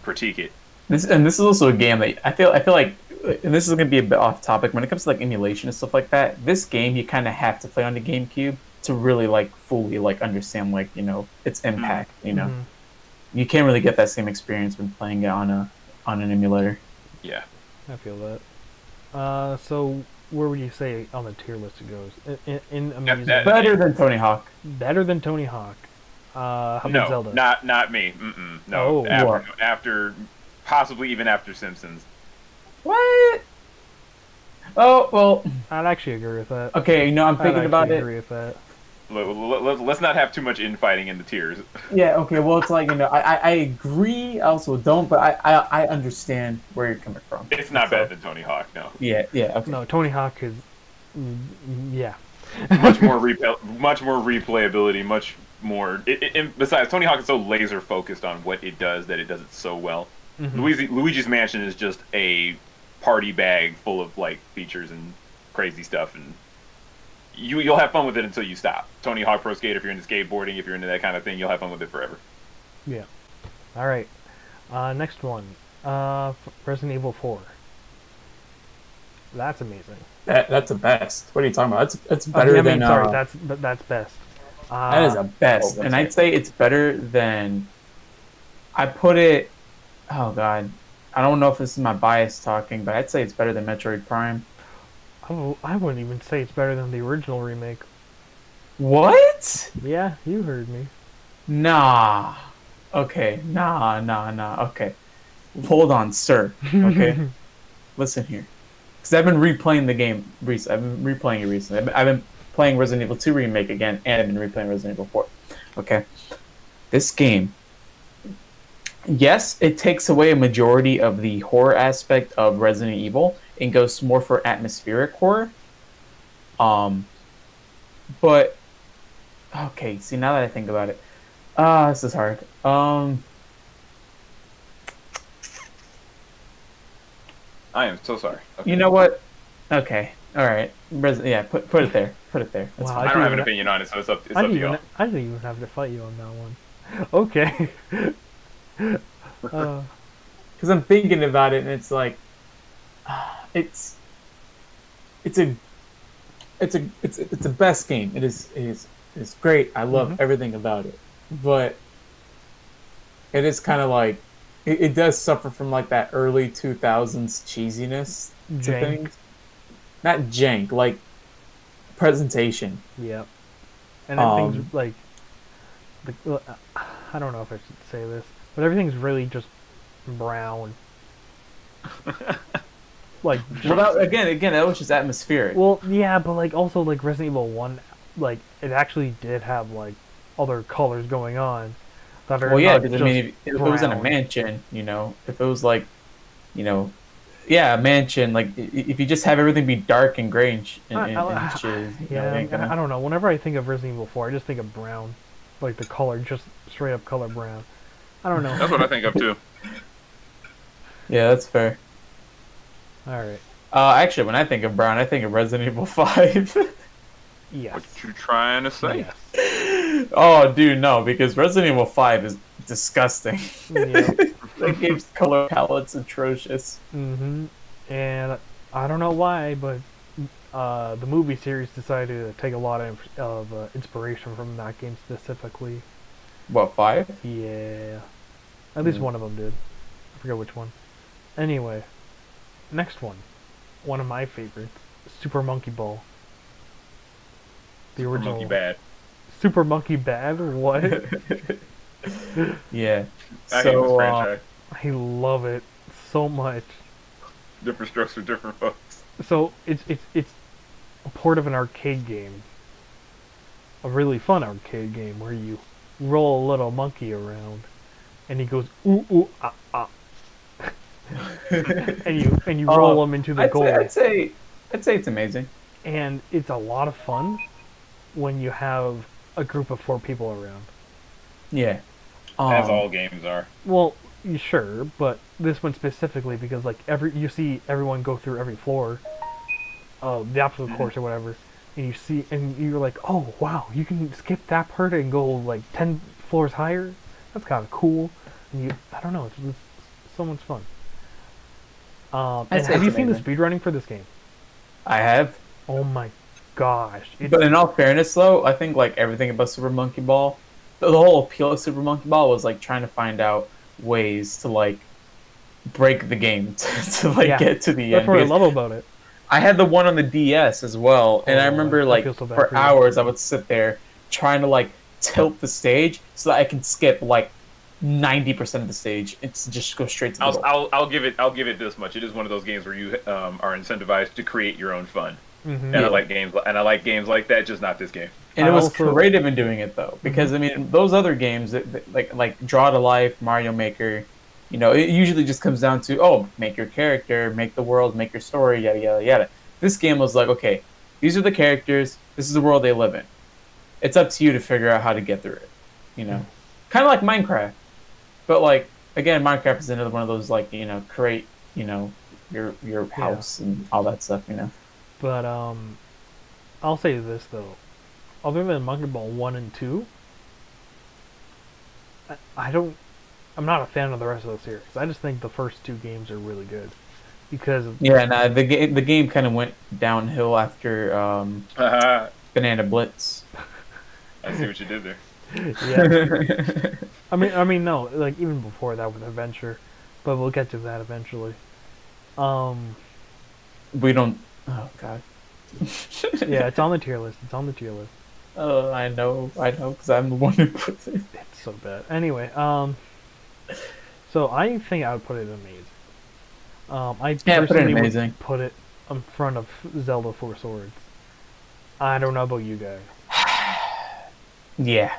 critique it. This is also a game that I feel like, and this is going to be a bit off topic, when it comes to like emulation and stuff like that, this game you kind of have to play on the GameCube to really like fully like understand like, you know, its impact. You know, you can't really get that same experience when playing it on an emulator. Yeah, I feel that. So where would you say on the tier list it goes? In amusement, better than Tony Hawk. Better than Tony Hawk. How about Zelda? Not me. No, after possibly even after Simpsons. What? Oh well, I'd actually agree with that. Okay, you know, I'm thinking about it. Agree with that. Let's not have too much infighting in the tiers. Yeah. Okay. Well, it's like, you know, I agree. I also don't, but I understand where you're coming from. It's not better than Tony Hawk. No. Yeah. Okay. No, Tony Hawk is. Yeah. much more replayability. Much more. And besides, Tony Hawk is so laser focused on what it does that it does it so well. Luigi's Mansion is just a party bag full of like features and crazy stuff, and you'll have fun with it until you stop. Tony Hawk Pro Skater, if you're into skateboarding, if you're into that kind of thing, you'll have fun with it forever. Yeah. All right. Next one. Resident Evil 4. That's amazing. That's the best. What are you talking about? That's better than. Sorry, that's best. That is a best, and I'd say it's better than. I put it. Oh God, I don't know if this is my bias talking, but I'd say it's better than Metroid Prime. Oh, I wouldn't even say it's better than the original remake. What? Yeah, you heard me. Nah. Okay. Nah. Okay. Hold on, sir. Okay. Listen here. Because I've been replaying the game recently. I've been replaying it recently. I've been playing Resident Evil 2 Remake again, and I've been replaying Resident Evil 4. Okay. This game, yes, it takes away a majority of the horror aspect of Resident Evil and goes more for atmospheric horror. But okay, see, now that I think about it, this is hard. I am so sorry. Okay. You know what? Okay, all right. Yeah, put it there. Put it there. Wow, I don't have an opinion on it, so it's up to y'all. I didn't even have to fight you on that one. Okay. Because I'm thinking about it, and it's like, it's the best game. It's great. I love everything about it, but it is kind of like it does suffer from like that early 2000s cheesiness to things. Not jank, like presentation. Yep. And everything's like, I don't know if I should say this, but everything's really just brown. Like, well, again, that was just atmospheric. Well, yeah, but like also like Resident Evil 1 like it actually did have like other colors going on. That are Well, yeah, not because I just mean, if it was in a brown. mansion, you know, if it was like, you know, yeah, a mansion, like if you just have everything be dark and gray and shit, you know, it Yeah, ain't gonna. I don't know. Whenever I think of Resident Evil 4, I just think of brown, like the color, just straight up color brown. I don't know. That's what I think of too. Yeah, that's fair. All right. Actually, when I think of brown, I think of Resident Evil 5. Yes. What you trying to say? Yes. Oh, dude, no, because Resident Evil 5 is disgusting. Yeah. That game's color palette's atrocious. Mm-hmm. And I don't know why, but the movie series decided to take a lot of inspiration from that game specifically. What, 5? Yeah. At least one of them did. I forget which one. Anyway, next one. One of my favorites. Super Monkey Ball. The original. Monkey Bad. Super Monkey Bad? What? Yeah. I hate this franchise. I love it so much. Different strokes for different folks. So it's a port of an arcade game. A really fun arcade game where you roll a little monkey around and he goes ooh ooh ah ah. and you roll him into the goal. I'd say it's amazing. And it's a lot of fun when you have a group of 4 people around. Yeah. As all games are. Well, sure, but this one specifically because like you see everyone go through every floor, the obstacle course or whatever, and you see and you're like, oh wow, you can skip that part and go like 10 floors higher. That's kind of cool. And I don't know, it's so much fun. And have you seen the speedrunning for this game? I have. Oh my gosh! But in all fairness, though, I think like everything about Super Monkey Ball, the whole appeal of Super Monkey Ball was like trying to find out ways to like break the game to like get to the end. That's what I love about it. I had the one on the DS as well, and I remember like for hours I would sit there trying to like tilt the stage so that I can skip like 90% of the stage. It's just go straight to the goal. I'll give it this much. It is one of those games where you are incentivized to create your own fun. Mm-hmm. And I like games like that, just not this game. And it was creative in doing it though, because I mean those other games that like Draw to Life, Mario Maker, you know, it usually just comes down to make your character, make the world, make your story, yada yada yada. This game was like, okay, these are the characters, this is the world they live in. It's up to you to figure out how to get through it. You know, kind of like Minecraft, but like again, Minecraft is another one of those like create your house and all that stuff. You know. But I'll say this though, other than Monkey Ball 1 and 2, I'm not a fan of the rest of the series. I just think the first 2 games are really good because the game kind of went downhill after Banana Blitz. I see what you did there. Yeah. I mean no, like even before that with Adventure, but we'll get to that eventually. We don't. Oh God. Yeah, it's on the tier list. Oh, I know, because I'm the one who puts it. It's so bad. Anyway, so I think I would put it amazing. I personally would put it in front of Zelda 4 Swords. I don't know about you guys. Yeah.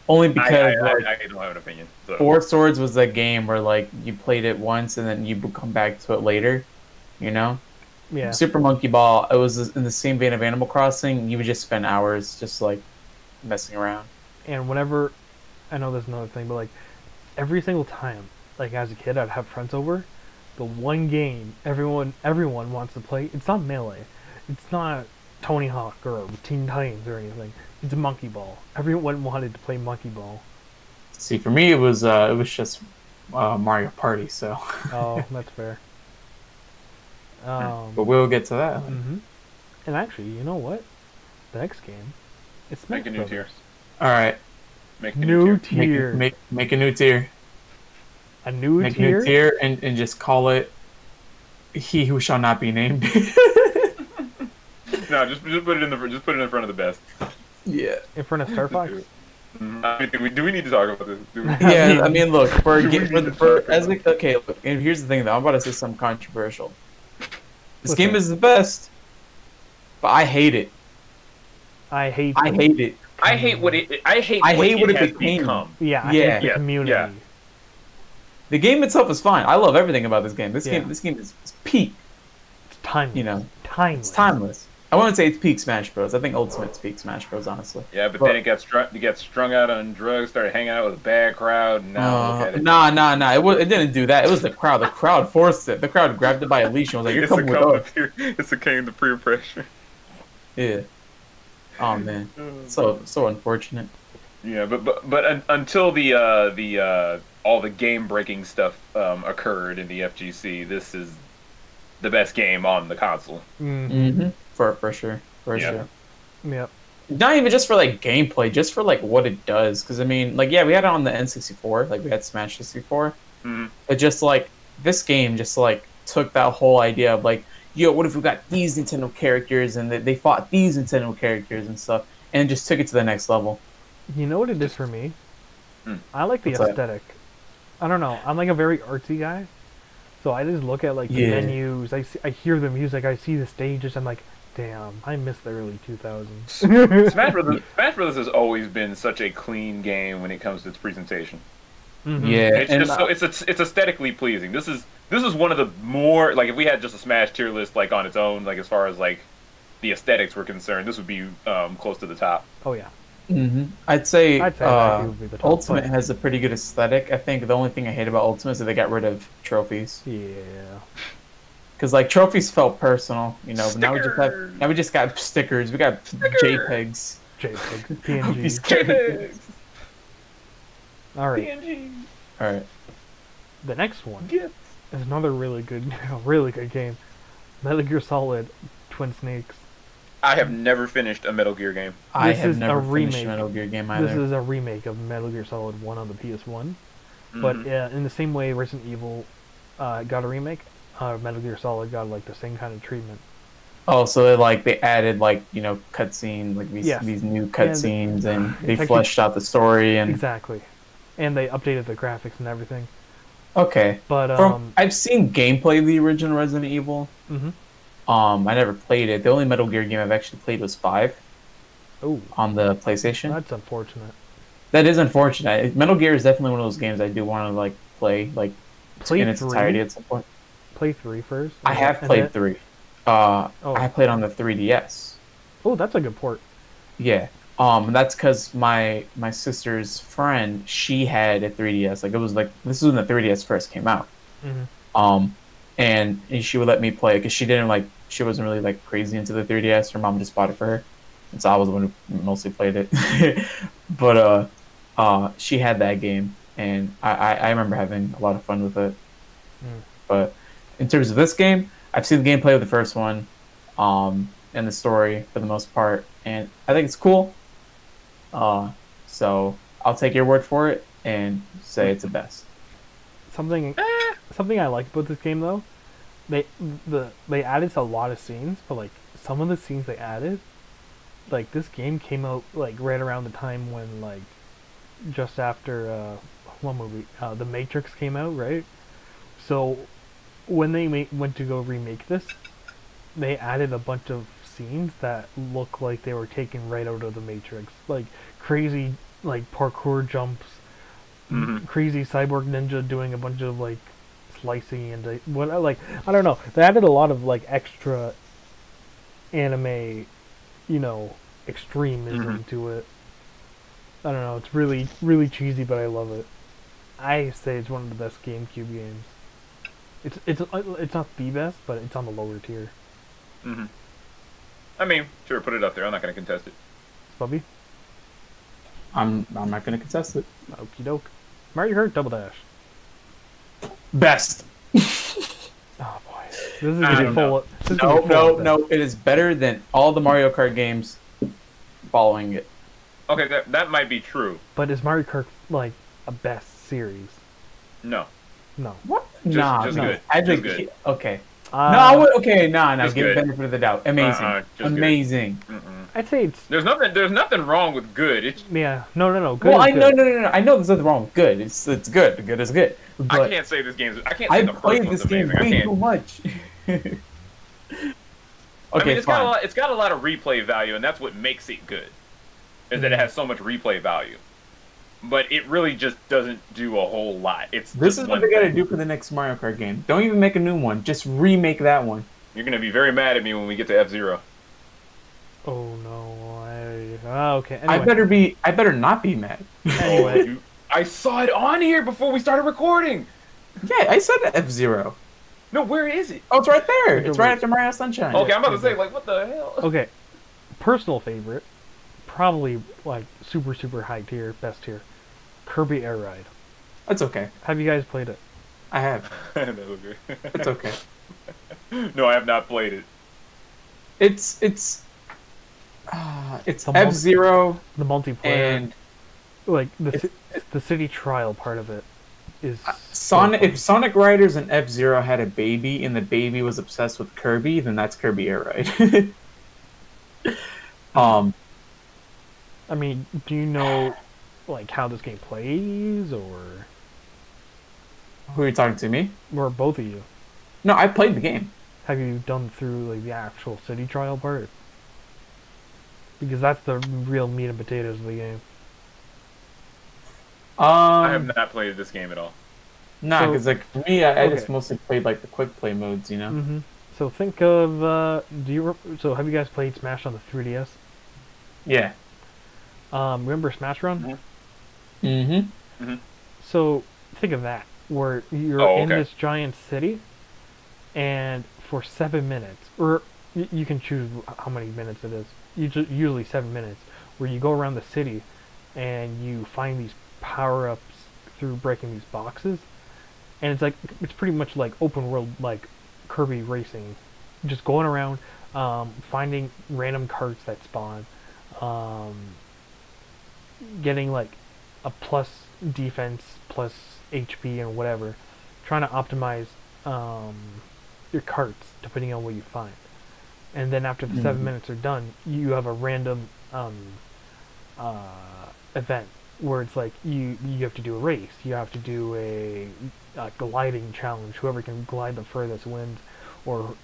Only because I don't have an opinion. So. 4 Swords was that game where like you played it once and then you would come back to it later. You know? Yeah. Super Monkey Ball, it was in the same vein of Animal Crossing. You would just spend hours just like messing around. And whenever, I know there's another thing, but like every single time, like as a kid, I'd have friends over. The one game everyone wants to play, it's not Melee, it's not Tony Hawk or Teen Titans or anything. It's Monkey Ball. Everyone wanted to play Monkey Ball. See, for me, it was just Mario Party. So. Oh, that's fair. But we'll get to that. Mm-hmm. And actually, you know what? The next game, it's make a new tier. All right. Make a new tier. Make a new tier. A new make tier. A new tier and just call it "He Who Shall Not Be Named." No, just put it in in front of the best. Yeah. In front of Star Fox. Do we need to talk about this? Yeah, I mean, look, okay, look, and here's the thing though, I'm about to say something controversial. This game is the best, but I hate it. I hate it. I hate what it has become. Yeah, I hate the community. Yeah. The game itself is fine. I love everything about this game. This game is peak. It's timeless. You know, timeless. It's timeless. I wouldn't say it's peak Smash Bros. I think Ultimate's peak Smash Bros. Honestly. Yeah, but then it got strung out on drugs, started hanging out with a bad crowd. And now look at it. Nah. It didn't do that. It was the crowd. The crowd forced it. The crowd grabbed it by a leash and was like, "You're coming with us." It's a came to peer pressure. Yeah. Oh man. So unfortunate. Yeah, but until the all the game breaking stuff occurred in the FGC, this is the best game on the console. Mm-hmm. For sure. For sure. Yep. Not even just for like gameplay, just for like what it does. Because I mean, like we had it on the N64, like we had Smash 64, but just like this game, just like took that whole idea of like, yo, what if we got these Nintendo characters and they fought these Nintendo characters and stuff, and just took it to the next level. You know what it is for me? I like the aesthetic. I don't know. I'm like a very artsy guy, so I just look at like the menus. I hear the music. I see the stages. I'm like, damn, I miss the early 2000s. Smash Brothers has always been such a clean game when it comes to its presentation. Yeah, it's just so it's aesthetically pleasing. This is one of the more, like, if we had just a Smash tier list like on its own, like as far as like the aesthetics were concerned, this would be close to the top. Oh yeah. I'd say would be the top, Ultimate has a pretty good aesthetic. I think the only thing I hate about Ultimate is that they got rid of trophies. Yeah. Because like trophies felt personal, you know. But now we just got stickers. We got JPEGs. PNGs. JPEGs. All right. PNG. All right. The next one is another really good game. Metal Gear Solid Twin Snakes. I have never finished a Metal Gear game. I have never finished a Metal Gear game either. This is a remake of Metal Gear Solid 1 on the PS1. But in the same way Resident Evil got a remake, Metal Gear Solid got like the same kind of treatment. Oh, so they added like, you know, cutscenes, like these new cutscenes, and they fleshed out the story and exactly, and they updated the graphics and everything. Okay, but I've seen gameplay of the original Resident Evil. I never played it. The only Metal Gear game I've actually played was 5. Oh, on the PlayStation. That's unfortunate. That is unfortunate. Metal Gear is definitely one of those games I do want to like play in its entirety at some point. Play 3 first. I have played 3. I played on the 3DS. Oh, that's a good port. Yeah. That's because my sister's friend, she had a 3DS. Like it was like this was when the 3DS first came out. And she would let me play because she wasn't really like crazy into the 3DS. Her mom just bought it for her, and so I was the one who mostly played it. But she had that game, and I remember having a lot of fun with it. But in terms of this game, I've seen the gameplay of the first one, and the story for the most part, and I think it's cool. So I'll take your word for it and say it's the best. Something I like about this game though, they added a lot of scenes, but like some of the scenes they added, like this game came out like right around the time when like just after one movie, The Matrix came out, right? So when they went to go remake this, they added a bunch of scenes that look like they were taken right out of The Matrix, like crazy like parkour jumps. Crazy cyborg ninja doing a bunch of like slicing and I don't know. They added a lot of like extra anime, you know, extremism to it. I don't know. It's really really cheesy, but I love it. I say it's one of the best GameCube games. It's not the best, but it's on the lower tier. I mean, sure, put it up there. I'm not going to contest it. Sbubby? I'm not going to contest it. Okie doke. Mario Kart Double Dash. Best. Oh boy, this is gonna be full. No. It is better than all the Mario Kart games following it. Okay, that might be true. But is Mario Kart like a best series? No. What? Just good. I think good. Okay. No. Give it benefit of the doubt. Amazing. Amazing. I'd say it's. There's nothing wrong with good. It's yeah. No. Good. Well, I know there's nothing wrong with good. It's good. Good is good. But I can't say this game's. I can't say the first one's amazing. I played this game way too much. Okay, I mean, it's got a lot of replay value, and that's what makes it good. Is that it has so much replay value. But it really just doesn't do a whole lot. This is what they gotta do for the next Mario Kart game. Don't even make a new one. Just remake that one. You're gonna be very mad at me when we get to F-Zero. Oh no! Okay. Anyway. I better not be mad. Anyway, I saw it on here before we started recording. Yeah, I said F-Zero. No, where is it? Oh, it's right there. It's right after Mario Sunshine. Okay, I'm about to say, like, what the hell? Okay, personal favorite, probably like super high tier, best tier, Kirby Air Ride. That's okay. Have you guys played it? I have. It's okay. No, I have not played it. It's F-Zero, the multiplayer, and like the city trial part of it is Sonic. If Sonic Riders and F-Zero had a baby, and the baby was obsessed with Kirby, then that's Kirby Air Ride. I mean, do you know like how this game plays, or who are you talking to, me or both of you? No, I played the game. Have you done through like the actual city trial part? Because that's the real meat and potatoes of the game. I have not played this game at all. Nah, because like for me, I just mostly played like the quick play modes, you know. Mm-hmm. So think of so have you guys played Smash on the 3DS? Yeah. Remember Smash Run? Mm-hmm. Mm-hmm. So think of that, where you're in this giant city, and for 7 minutes, or you can choose how many minutes it is. Usually 7 minutes, where you go around the city, and you find these power-ups through breaking these boxes, and it's pretty much like open world, like Kirby racing, just going around, finding random carts that spawn, getting like a plus defense, plus HP and whatever, trying to optimize your carts depending on what you find. And then after the 7 minutes are done, you have a random event where it's like you have to do a race, you have to do a gliding challenge. Whoever can glide the furthest wins, or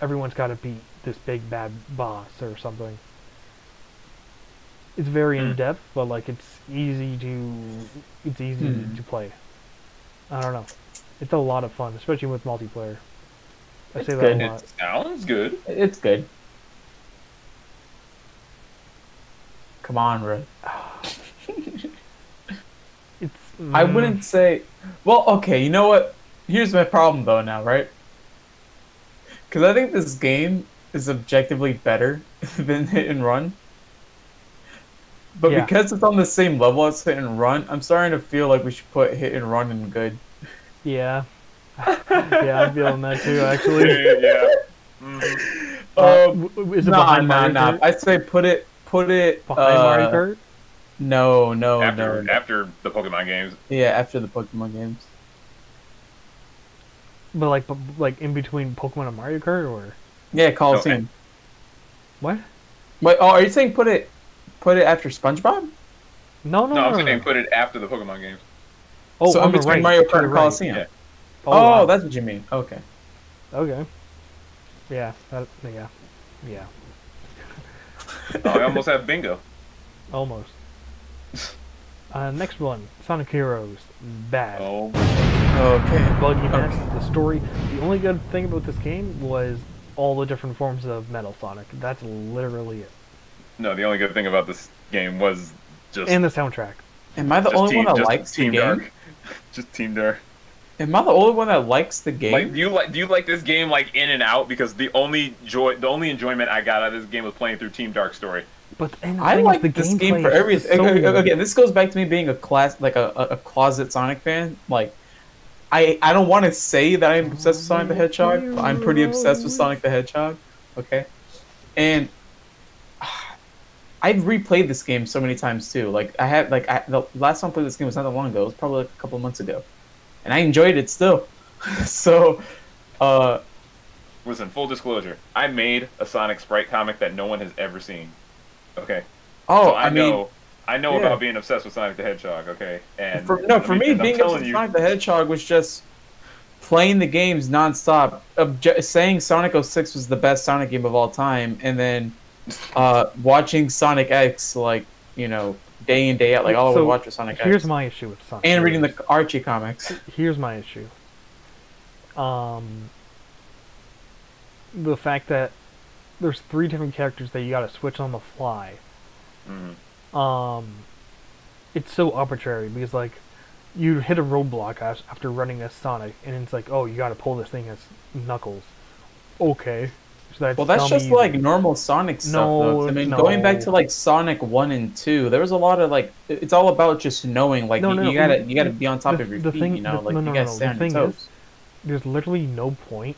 everyone's got to beat this big bad boss or something. It's very in depth, but like it's easy to play. I don't know. It's a lot of fun, especially with multiplayer. I say that a lot. It sounds good. It's good. Come on, Red. I wouldn't say. Well, okay. You know what? Here's my problem though. Now, right? Because I think this game is objectively better than Hit and Run. But because it's on the same level as Hit and Run, I'm starting to feel like we should put Hit and Run in good. Yeah. Yeah, I'm feeling that too, actually. Yeah. Mm-hmm. Is it behind Mario Kart? I'd say put it behind Mario Kart? No. After the Pokemon games. Yeah, after the Pokemon games. But like in between Pokemon and Mario Kart, or? Yeah, Coliseum. What? Wait, are you saying put it after SpongeBob? No, I'm saying put it after the Pokemon games. Oh, so in between Mario Kart and Coliseum. Yeah. Oh, that's what you mean. Okay. Yeah. Yeah. Oh, I almost have bingo. Almost. Next one, Sonic Heroes. Bad. Oh. Okay. Buggy mess. The story. The only good thing about this game was all the different forms of Metal Sonic. That's literally it. No, the only good thing about this game was just... And the soundtrack. Am I the only one that likes the game? Dark. Just Team Dark. Am I the only one that likes the game? Like, do you like this game like in and out? Because the only enjoyment I got out of this game was playing through Team Dark story. But I like this game for everything. Again, this goes back to me being a closet Sonic fan. Like, I don't want to say that I'm obsessed with Sonic the Hedgehog, but I'm pretty obsessed with Sonic the Hedgehog. Okay, and I've replayed this game so many times too. Like the last time I played this game was not that long ago. It was probably like a couple of months ago, and I enjoyed it still. So, listen, full disclosure, I made a Sonic Sprite comic that no one has ever seen. Okay. Oh, so I know about being obsessed with Sonic the Hedgehog. Okay, and for me, being obsessed with Sonic the Hedgehog was just playing the games nonstop, saying Sonic 06 was the best Sonic game of all time, and then watching Sonic X like day in day out, like all I would watch was Sonic X. Here's my issue with Sonic. And reading the Archie comics. Here's my issue. The fact that there's 3 different characters that you gotta switch on the fly. It's so arbitrary because like you hit a roadblock after running as Sonic, and it's like, oh, you gotta pull this thing as Knuckles. Okay. So that's just like normal Sonic stuff. Though. I mean, going back to like Sonic 1 and 2, there was a lot of like, it's all about just knowing, like you gotta be on top of your feet, you gotta stay on your toes. There's literally no point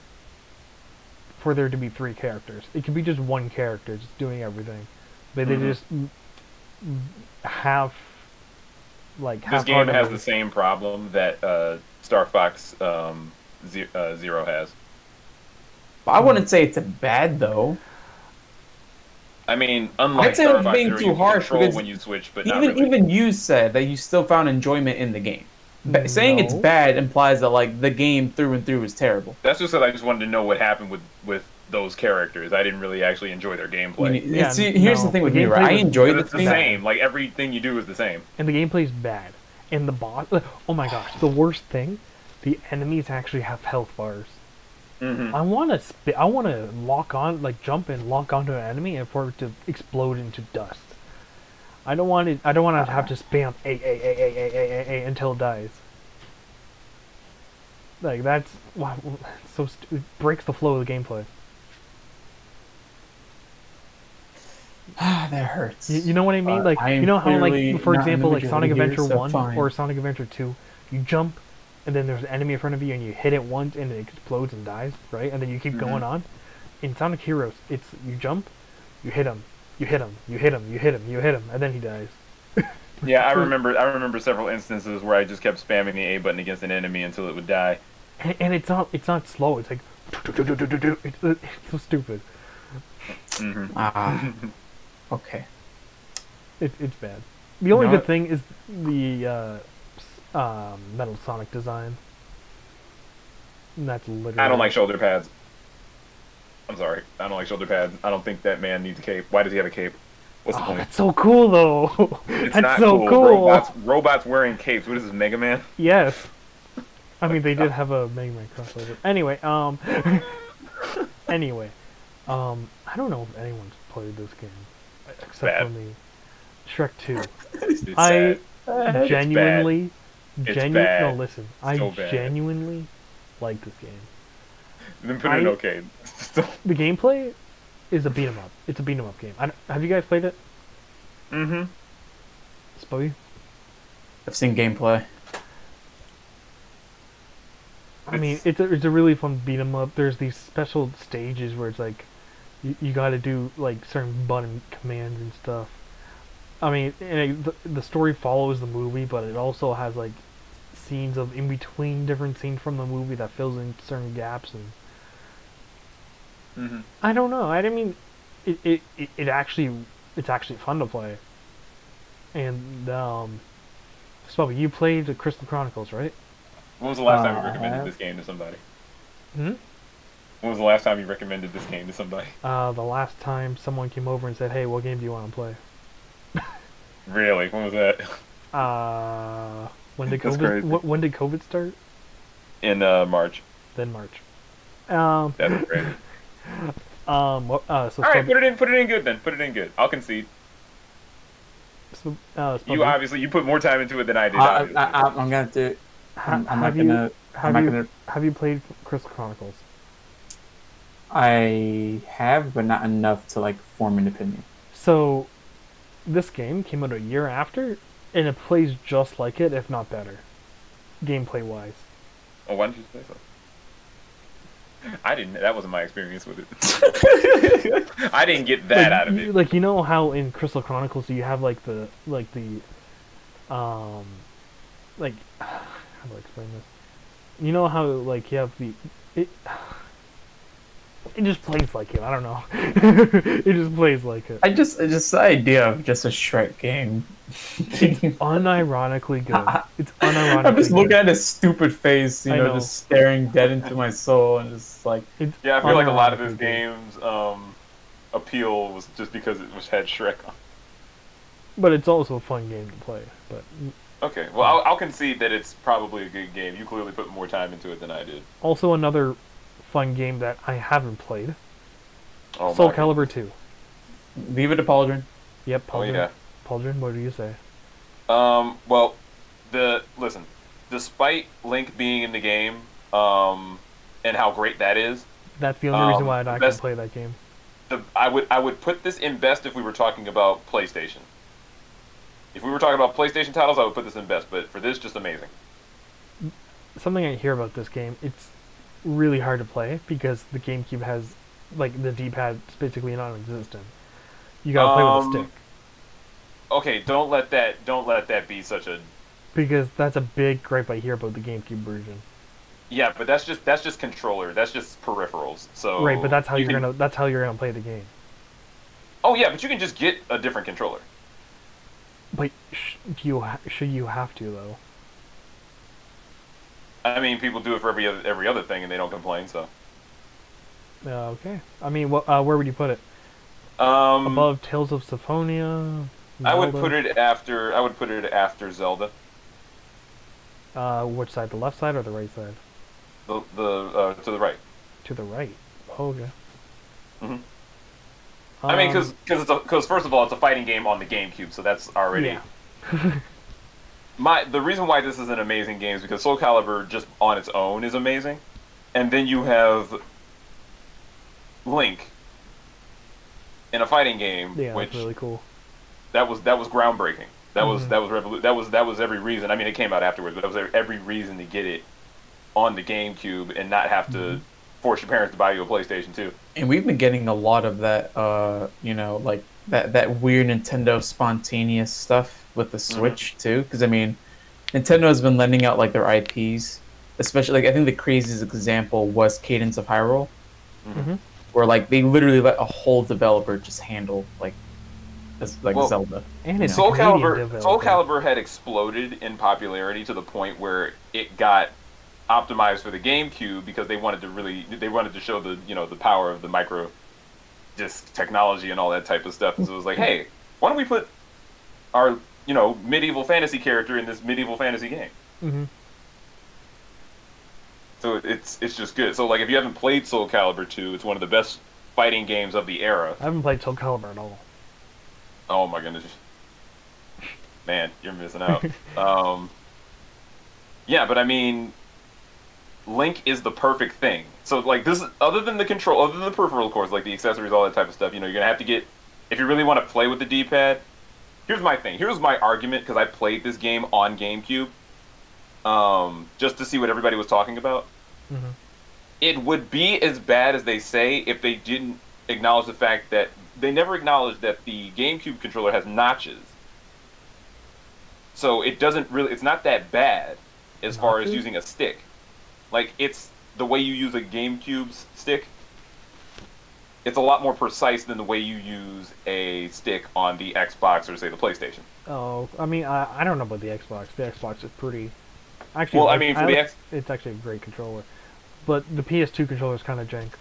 for there to be 3 characters. It could be just 1 character just doing everything, but they just have. This game has the same problem that Star Fox Zero has. I wouldn't say it's bad though. I mean, unlike Star Fox Zero, you can control when you switch, but even you said that you still found enjoyment in the game. Saying it's bad implies that like the game through and through is terrible. That's just that I just wanted to know what happened with those characters. I didn't really actually enjoy their gameplay. Here's the thing with me, right? I enjoy the same. Like everything you do is the same. And the gameplay's bad. And the boss. Oh my gosh! The worst thing, the enemies actually have health bars. I want to lock on, like jump and lock onto an enemy and for it to explode into dust. I don't want to have to spam A until it dies. Like that's so it breaks the flow of the gameplay. That hurts. You know what I mean? Like you know how like for example like Sonic Adventure 1 or Sonic Adventure 2, you jump and then there's an enemy in front of you and you hit it once and it explodes and dies, right? And then you keep going on. In Sonic Heroes, it's you jump, you hit him, you hit him, you hit him, you hit him, you hit him, and then he dies. Yeah, I remember several instances where I just kept spamming the A button against an enemy until it would die. And it's not slow. It's like it's so stupid. Okay. It's bad. The only good thing is the Metal Sonic design. And that's literally. I don't like shoulder pads. I'm sorry. I don't like shoulder pads. I don't think that man needs a cape. Why does he have a cape? What's the point? That's so cool, though. It's not so cool. Robots wearing capes. What is this, Mega Man? Yes. I mean, they did have a Mega Man crossover. Anyway, I don't know if anyone's played this game except for me. Shrek 2. I genuinely like this game. Then put it in okay. The gameplay is a beat 'em up. It's a beat 'em up game. Have you guys played it? Spubby? I've seen gameplay. I mean, it's a really fun beat 'em up. There's these special stages where it's like you got to do like certain button commands and stuff. I mean, the story follows the movie, but it also has like scenes of in between different scenes from the movie that fills in certain gaps and. I don't know. I mean, it's actually fun to play. And Spubby, you played the Crystal Chronicles, right? When was the last time you recommended this game to somebody? When was the last time you recommended this game to somebody? The last time someone came over and said, "Hey, what game do you want to play?" Really? When was that? When did COVID? When did COVID start? In March. Then March. That's great. So all right, put it in good then. Put it in good. I'll concede. You put more time into it than I did. I'm gonna have to. Have you played Crystal Chronicles? I have, but not enough to like form an opinion. So, this game came out a year after, and it plays just like it, if not better, gameplay wise. Oh, why didn't you say so? I didn't. That wasn't my experience with it. I didn't get that out of it. Like, you know how in Crystal Chronicles you have like the how do I explain this? You know how like you have It just plays like it. I don't know. It just plays like it. Just the idea of just a Shrek game. It's unironically good. It's unironically I'm just looking good. at his stupid face, you know, just staring dead into my soul, and just like. Yeah, I feel like a lot of this game's appeal was just because it had Shrek on. But it's also a fun game to play. But okay, well, I'll concede that it's probably a good game. You clearly put more time into it than I did. Also, another fun game that I haven't played. Oh, Soul Calibur 2. Leave it to Pauldron. Yep, Pauldron. Oh, yeah. Pauldron, what do you say? Well, listen, despite Link being in the game, and how great that is. That's the only reason why I can play that game. I would put this in best if we were talking about PlayStation. If we were talking about PlayStation titles, I would put this in best, but for this, just amazing. Something I hear about this game, it's really hard to play because the GameCube has, like, the D-pad is basically non-existent. You gotta play with a stick. Okay, don't let that be such a... Because that's a big gripe I hear about the GameCube version. Yeah, but that's just controller. That's just peripherals. So right, but that's how you're gonna play the game. Oh yeah, but you can just get a different controller. But should you have to though? I mean, people do it for every other thing, and they don't complain. So. Okay. I mean, where would you put it? Above Tales of Symphonia. Zelda? I would put it after Zelda. Which side? The left side or the right side? To the right. To the right. Oh, okay. Mhm. I mean, because first of all, it's a fighting game on the GameCube, so that's already. Yeah. The reason why this is an amazing game is because Soul Calibur just on its own is amazing, and then you have Link in a fighting game, which that's really cool. That was groundbreaking. That was every reason. I mean, it came out afterwards, but that was every reason to get it on the GameCube and not have to force your parents to buy you a PlayStation 2. And we've been getting a lot of that, you know, like that weird Nintendo spontaneous stuff with the Switch too. Because I mean, Nintendo has been lending out like their IPs, especially like I think the craziest example was Cadence of Hyrule, where like they literally let a whole developer just handle like Zelda. And it's Soul Calibur had exploded in popularity to the point where it got optimized for the GameCube because they wanted to show the power of the micro disc technology and all that type of stuff. And so it was like, hey, why don't we put our medieval fantasy character in this medieval fantasy game? So it's just good. So like if you haven't played Soul Calibur 2, it's one of the best fighting games of the era. I haven't played Soul Calibur at all. Oh my goodness. Man, you're missing out. Yeah, but I mean, Link is the perfect thing. So like this, other than the peripheral, of course, like the accessories, all that type of stuff, you're gonna have to get, if you really want to play with the D-pad. Here's my thing. Here's my argument, because I played this game on GameCube, just to see what everybody was talking about. It would be as bad as they say if they didn't acknowledge the fact that they never acknowledged that the GameCube controller has notches. So it's not that bad as far as using a stick. Like, it's the way you use a GameCube's stick. It's a lot more precise than the way you use a stick on the Xbox or, say, the PlayStation. Oh, I mean, I don't know about the Xbox. The Xbox is pretty... Actually, well, I mean, it's actually a great controller. But the PS2 controller is kind of jank.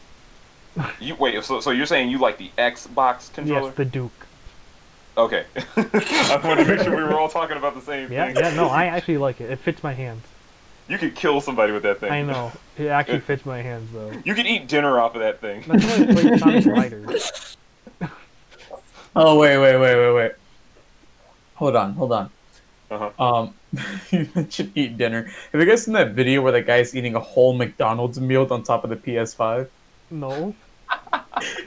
Wait, so you're saying you like the Xbox controller? Yes, the Duke. Okay. I wanted to make sure we were all talking about the same thing. Yeah, no, I actually like it. It fits my hands. You could kill somebody with that thing. I know. It actually fits my hands, though. You could eat dinner off of that thing. That's why I played Sonic Riders. Oh, wait. Hold on. You mentioned eat dinner. Have you guys seen that video where the guy's eating a whole McDonald's meal on top of the PS5? No.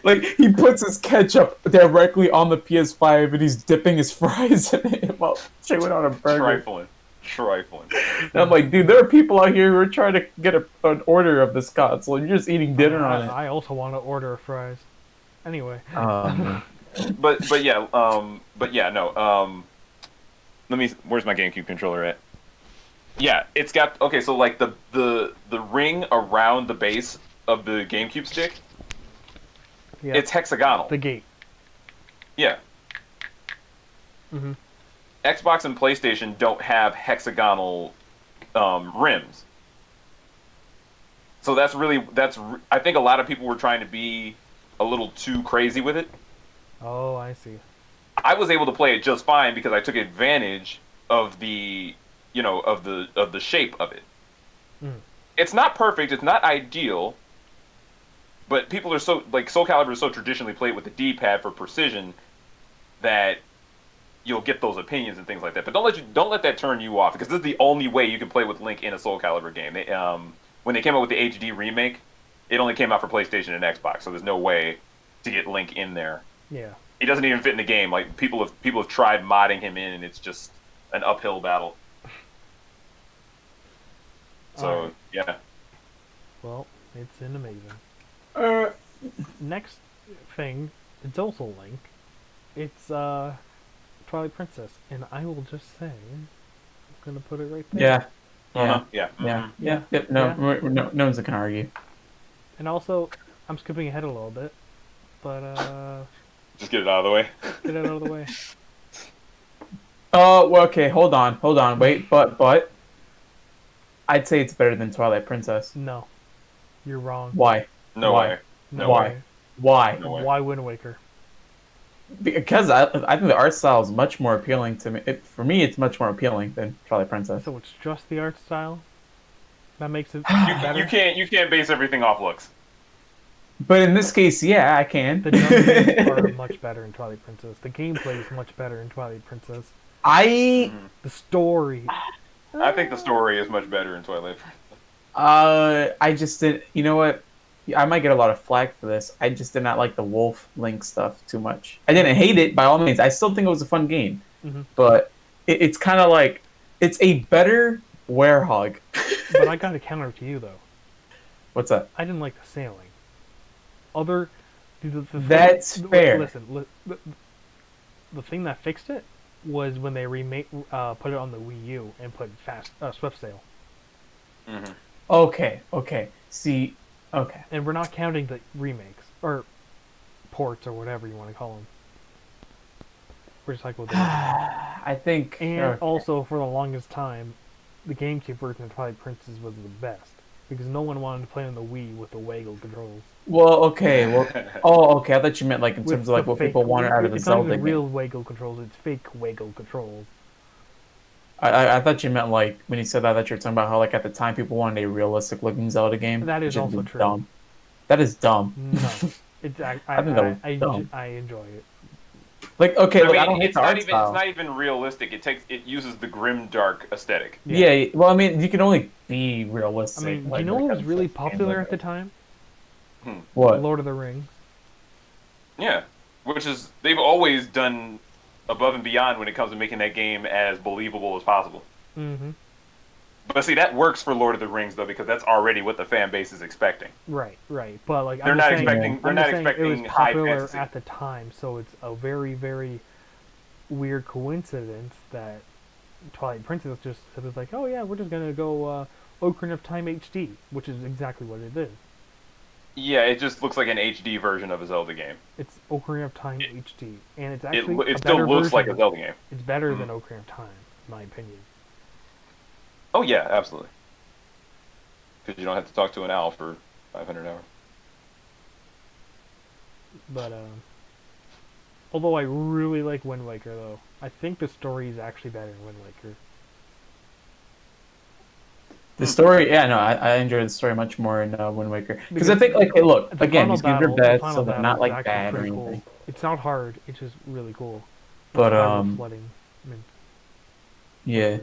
Like, he puts his ketchup directly on the PS5 and he's dipping his fries in it while chewing on a burger. Trifling. And I'm like, dude, there are people out here who are trying to get an order of this console and you're just eating dinner on it. I also want to order fries. Anyway. But yeah, no. Where's my GameCube controller at? Yeah, it's got, okay, so like the ring around the base of the GameCube stick Yep. It's hexagonal. The gate. Yeah. Mm-hmm. Xbox and PlayStation don't have hexagonal rims. So I think a lot of people were trying to be a little too crazy with it. Oh, I see. I was able to play it just fine because I took advantage of the shape of it. Mm. It's not perfect, it's not ideal, but people are Soul Calibur is so traditionally played with the D-pad for precision that you'll get those opinions and things like that. But don't let that turn you off, because this is the only way you can play with Link in a Soul Calibur game. When they came out with the HD remake, it only came out for PlayStation and Xbox, so there's no way to get Link in there. Yeah. He doesn't even fit in the game. Like people have tried modding him in, and it's just an uphill battle. So right. Yeah. Well, it's an amazing. Next thing, it's also Link. It's Twilight Princess, and I will just say, I'm gonna put it right there. Yeah. Uh-huh. Yeah. Yeah. No one's gonna argue. And also, I'm skipping ahead a little bit, but just get it out of the way. Get it out of the way. Oh, well, okay. Hold on. Wait, but I'd say it's better than Twilight Princess. No, you're wrong. Why? No way. No Why? way. Why? No way. Why Wind Waker? Because I think the art style is much more appealing to me. For me, it's much more appealing than Twilight Princess. So it's just the art style that makes it better? You can't base everything off looks. But in this case, yeah, I can. The dungeons are much better in Twilight Princess. The gameplay is much better in Twilight Princess. The story. I think the story is much better in Twilight Princess. I just didn't. You know what? I might get a lot of flack for this. I just did not like the Wolf Link stuff too much. I didn't hate it by all means. I still think it was a fun game, but it's kind of like it's a better Werehog. But I got a counter to you though. What's that? I didn't like the sailing. That's fair. Listen, the thing that fixed it was when they put it on the Wii U and put Swift Sail. Okay. See, okay. And we're not counting the remakes or ports or whatever you want to call them. Recycled data. I think. And also, for the longest time, the GameCube version of Twilight Princess was the best because no one wanted to play on the Wii with the waggle controls. Well, okay. I thought you meant like in terms of like what people wanted out of the Zelda game. It's not even real waggle controls; it's fake waggle controls. I thought you meant like when you said that you were talking about how like at the time people wanted a realistic looking Zelda game. That is also true. Dumb. That is dumb. No, I enjoy it. Like okay, I don't hate the art style. It's not even realistic. It uses the grim dark aesthetic. Yeah. Well, I mean, you can only be realistic. I mean, do you know what was really popular at the time? What? Lord of the Rings. Yeah, which is they've always done above and beyond when it comes to making that game as believable as possible. But see, that works for Lord of the Rings though, because that's already what the fan base is expecting. Right. But like they're not expecting it was high popular fantasy at the time, so it's a very, very weird coincidence that Twilight Princess just was like, oh yeah, we're just gonna go Ocarina of Time HD, which is exactly what it is. Yeah, it just looks like an HD version of a Zelda game. It's Ocarina of Time HD, and it's actually it still looks like a Zelda game. It's better than Ocarina of Time, in my opinion. Oh yeah, absolutely. Because you don't have to talk to an owl for 500 hours. But although I really like Wind Waker, though, I think the story is actually better in Wind Waker. The story, yeah, no, I enjoy the story much more in Wind Waker because I think, like, hey, look, again, these games are bad, so they're not like bad or anything. Cool. It's not hard; it's just really cool. But flooding. I mean, yeah,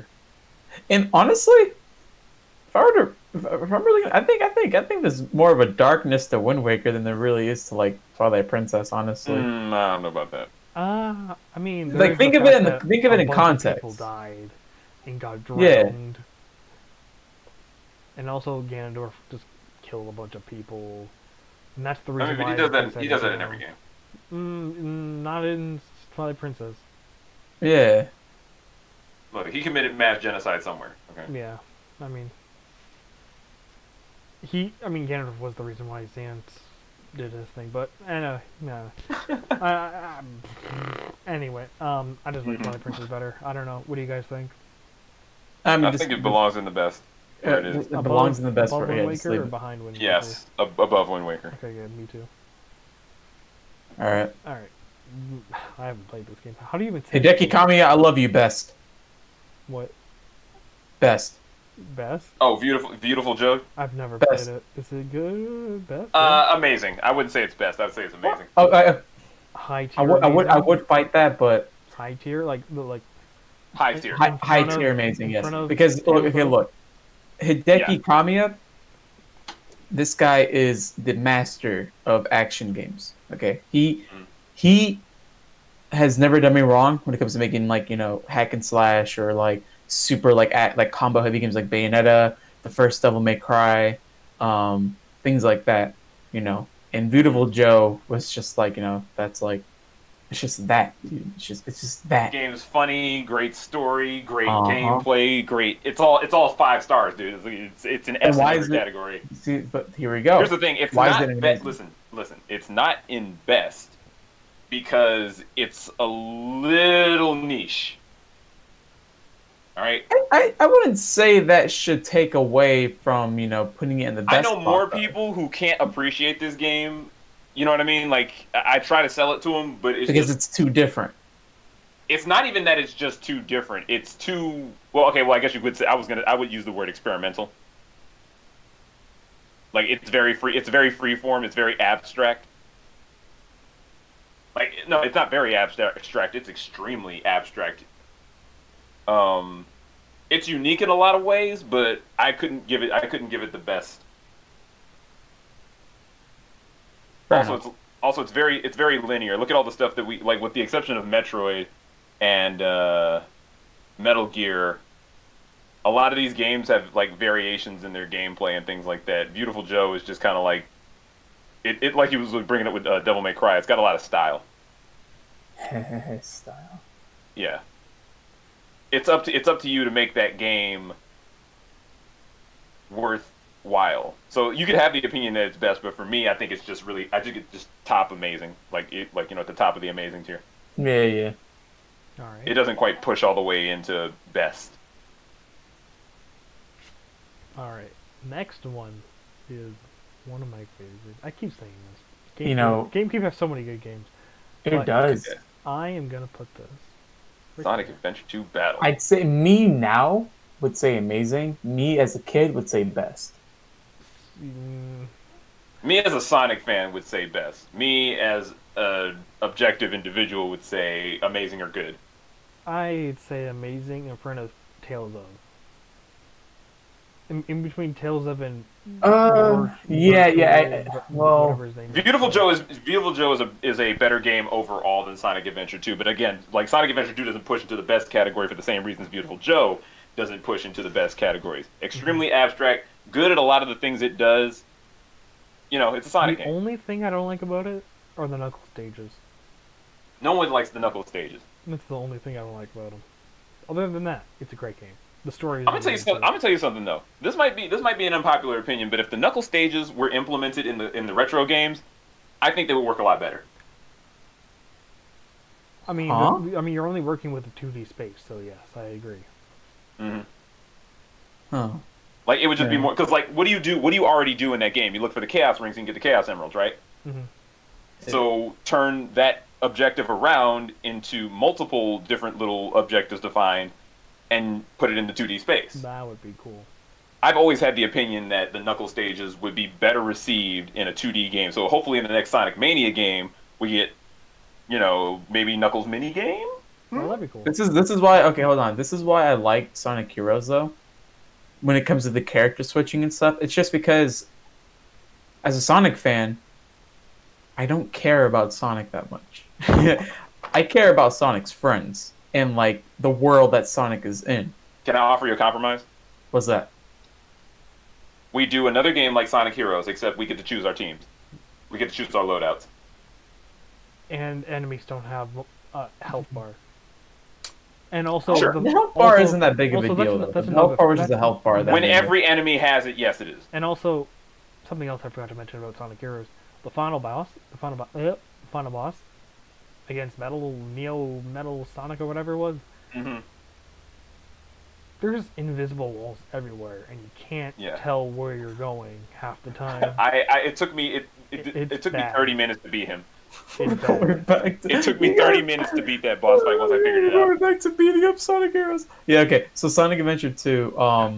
and honestly, if I'm really, I think there's more of a darkness to Wind Waker than there really is to like Twilight Princess. Honestly, I don't know about that. I mean, like think of it in context. People died and got drowned. Yeah. And also, Ganondorf just killed a bunch of people, and that's the reason why. He does that. He does that in every game. Not in Twilight Princess. Yeah. Look, he committed mass genocide somewhere. Okay. Yeah, I mean, Ganondorf was the reason why Zant did his thing, but anyway, no. Anyway, I just like Twilight Princess better. I don't know. What do you guys think? I think it belongs in the best. Where it is. It belongs in the best. Above Wind Waker or behind Wind Waker? Yes, above Wind Waker. Okay, good. Me too. All right. I haven't played this game. How do you even say Hideki Kamiya, I love you best. What? Best. Best? Oh, beautiful Joe. I've never played it. Is it good? Best? Amazing. I wouldn't say it's best. I'd say it's amazing. High tier. I would fight that, but high tier, like high tier. High tier, amazing. Yes, because look, Hideki Kamiya. This guy is the master of action games. Okay, he has never done me wrong when it comes to making hack and slash or super combo heavy games like Bayonetta, the first Devil May Cry, things like that. And Beautiful Joe was just that's it's just that, dude. It's just that. The game's funny, great story, great gameplay, great. It's all 5 stars, dude. It's an S in every category. See, but here we go. Here's the thing: it's not best. Listen. It's not in best because it's a little niche. All right. I wouldn't say that should take away from putting it in the best. I know more people who can't appreciate this game. You know what I mean? I try to sell it to them, but it's too different. It's not even that it's just too different. It's too I guess you could say I would use the word experimental. It's very free. It's very freeform. It's very abstract. No, it's not very abstract. It's extremely abstract. It's unique in a lot of ways, but I couldn't give it the best. Also, it's very linear. Look at all the stuff that we with the exception of Metroid and Metal Gear. A lot of these games have variations in their gameplay and things like that. Beautiful Joe is just kind of it like he was bringing it with Devil May Cry. It's got a lot of style. Style. Yeah. It's up to you to make that game worthwhile. So you could have the opinion that it's best, but for me, I think it's just top amazing. At the top of the amazing tier. Yeah. All right. It doesn't quite push all the way into best. All right. Next one is one of my favorites. I keep saying this. GameCube has so many good games. It does. I am gonna put this. Sonic Adventure 2 Battle. I'd say me now would say amazing. Me as a kid would say best. Me as a Sonic fan would say best. Me as an objective individual would say amazing or good. I'd say amazing in front of Tales of. In between Tales of and Beautiful Joe is a better game overall than Sonic Adventure 2, but again, Sonic Adventure 2 doesn't push into the best category for the same reasons Beautiful Joe doesn't push into the best categories. Extremely abstract, good at a lot of the things it does. It's a Sonic game. The only thing I don't like about it are the Knuckles stages. No one likes the Knuckles stages. That's the only thing I don't like about them. Other than that, it's a great game. The story is I'm gonna tell you something though. This might be an unpopular opinion, but if the Knuckle stages were implemented in the retro games, I think they would work a lot better. I mean, you're only working with a 2D space, so yes, I agree. Mm-hmm. Oh. It would just be more because what do you do? What do you already do in that game? You look for the Chaos Rings and get the Chaos Emeralds, right? Mm-hmm. So turn that objective around into multiple different little objectives to find, and put it in the 2D space. That would be cool. I've always had the opinion that the Knuckle stages would be better received in a 2D game. So hopefully in the next Sonic Mania game, we get, maybe Knuckles mini game? Oh, that'd be cool. This is why, okay, hold on. This is why I like Sonic Heroes, though. When it comes to the character switching and stuff, it's just because, as a Sonic fan, I don't care about Sonic that much. I care about Sonic's friends and the world that Sonic is in. Can I offer you a compromise? What's that? We do another game like Sonic Heroes, except we get to choose our teams. We get to choose our loadouts. And enemies don't have a health bar. And also, sure. The health bar isn't that big of a deal. The health bar is a health bar. When every enemy has it, yes, it is. And also, something else I forgot to mention about Sonic Heroes. final boss against Metal Sonic or whatever it was. Mm-hmm. There's invisible walls everywhere, and you can't tell where you're going half the time. It took me 30 minutes to beat him. It took me 30 minutes to beat that boss fight once I figured it out. We're back to beating up Sonic Heroes. Yeah, okay. So Sonic Adventure 2. I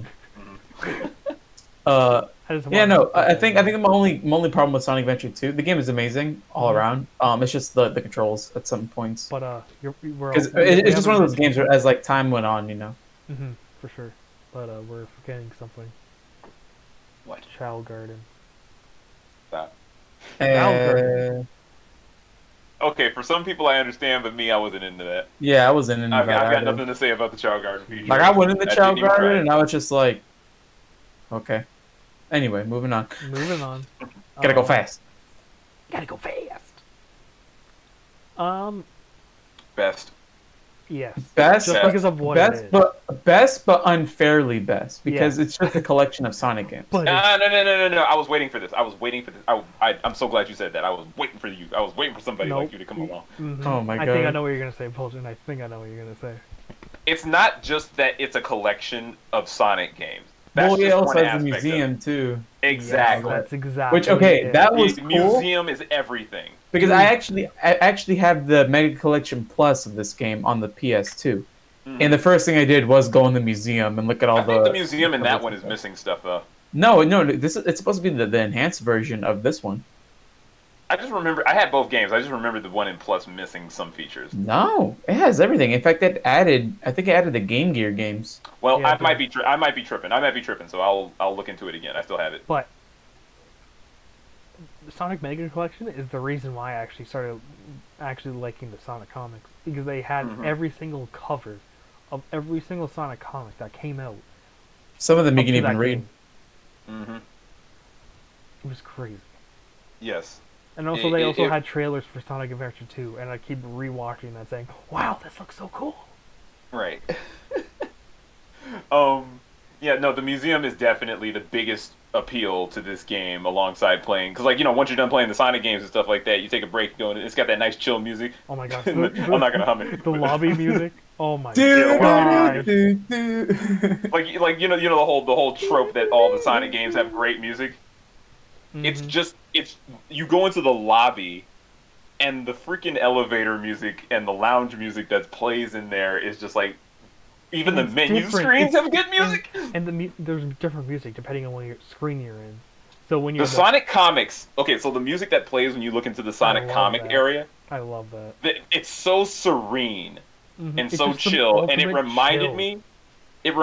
think my only problem with Sonic Adventure 2, the game is amazing all around. It's just the controls at some points. But it's just one of those games where as like time went on, you know. Mm-hmm, for sure. But we're forgetting something. What? Child Garden. That. Child Garden. Okay, for some people I understand, but me, I wasn't into that. Yeah, I wasn't into that. I've got nothing to say about the Child Garden feature. Like, I went in the Child Garden, and I was just like, okay. Anyway, moving on. Gotta go fast. Best. Yes. Best. Just because of what best, it is. Best, but unfairly best, because it's just a collection of Sonic games. No. I was waiting for this. I'm so glad you said that. I was waiting for you. I was waiting for somebody like you to come along. Mm-hmm. Oh my god. I think I know what you're gonna say, Pauldron. I think I know what you're gonna say. It's not just that it's a collection of Sonic games. That's well, it also has a museum too. Exactly. Yeah, that's exactly. Which that was the cool. museum is everything. Because I actually have the Mega Collection Plus of this game on the PS2, and the first thing I did was go in the museum and look at all the museum in that one is missing stuff though. No, it's supposed to be the enhanced version of this one. I just remember I had both games. I just remember the one in Plus missing some features. No, it has everything. In fact, I think it added the Game Gear games. Well, yeah, I might be tripping. So I'll look into it again. I still have it. But the Sonic Mega Collection is the reason why I actually started liking the Sonic comics, because they had every single cover of every single Sonic comic that came out. Some of them you can even read. Mm-hmm. It was crazy. Yes. And also, they also had trailers for Sonic Adventure 2, and I keep rewatching that, saying, "Wow, this looks so cool." Right. Yeah. No, the museum is definitely the biggest appeal to this game, alongside playing. Because, like, once you're done playing the Sonic games and stuff like that, you take a break, it's got that nice chill music. Oh my gosh. I'm not gonna hum it. The lobby music. Oh my god. Like the whole trope that all the Sonic games have great music. It's you go into the lobby, and the freaking elevator music and the lounge music that plays in there is just like, even the menu screens have good music. And there's different music depending on what screen you're in. So when you're the Sonic comics, okay, so the music that plays when you look into the Sonic comic area, I love that. It's so serene and so chill, and it reminded me of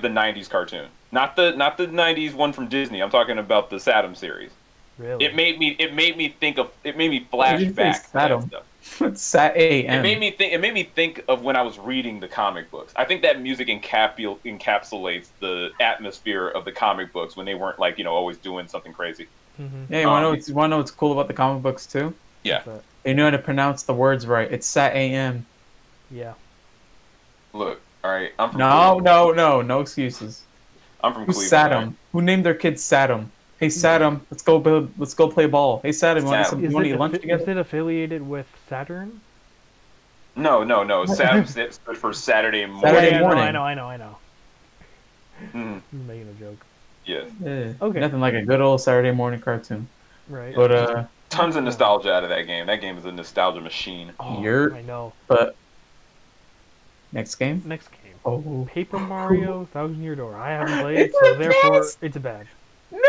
the '90s cartoon. Not the '90s one from Disney. I'm talking about the Saturn series. Really? It made me flash back to that stuff. It's Sat AM. It made me think of when I was reading the comic books. I think that music encapsulates the atmosphere of the comic books when they weren't always doing something crazy. Yeah, you want to know what's cool about the comic books too? Yeah. They know how to pronounce the words right. It's Sat AM. Yeah. Look, all right. I'm from Cleveland. No excuses. I'm from Cleveland. Saddam? Right? Who named their kid Saddam? Hey Saddam, let's go play ball. Hey Saddam, you want to eat lunch together? Is it affiliated with Saturn? No. Saddam stands for Saturday morning. Saturday morning. I know. I'm making a joke. Yes. Yeah. Okay. Nothing like a good old Saturday morning cartoon. Right. But tons of nostalgia out of that game. That game is a nostalgia machine. Oh, I know. But next game. Oh. Paper Mario Thousand Year Door. I haven't played it, so therefore it's bad. No,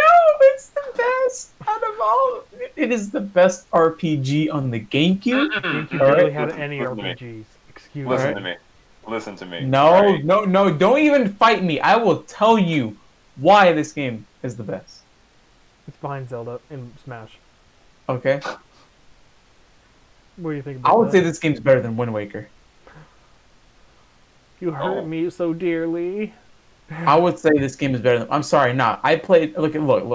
it's the best out of all. It is the best RPG on the GameCube. GameCube barely had any RPGs. Excuse me. Listen to me. No, don't even fight me. I will tell you why this game is the best. It's behind Zelda and Smash. Okay. What do you think about that? I would say this game's better than Wind Waker. You hurt me so dearly. I would say this game is better than... I'm sorry, I played... Look,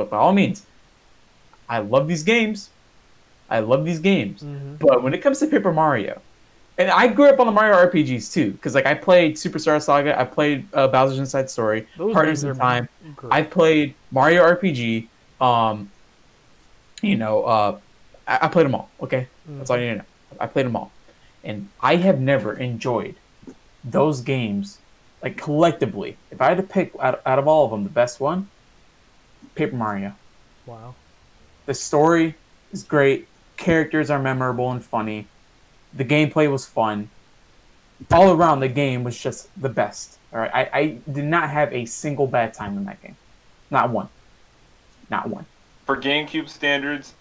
by all means. I love these games. But when it comes to Paper Mario... And I grew up on the Mario RPGs, too. Because, I played Superstar Saga. I played Bowser's Inside Story. Partners in Time. I played Mario RPG. You know, I played them all. Okay, that's all you need to know. I played them all, and I have never enjoyed those games like collectively. If I had to pick out of all of them, the best one, Paper Mario. Wow. The story is great. Characters are memorable and funny. The gameplay was fun. All around, the game was just the best. All right, I did not have a single bad time in that game. Not one. Not one. For GameCube standards,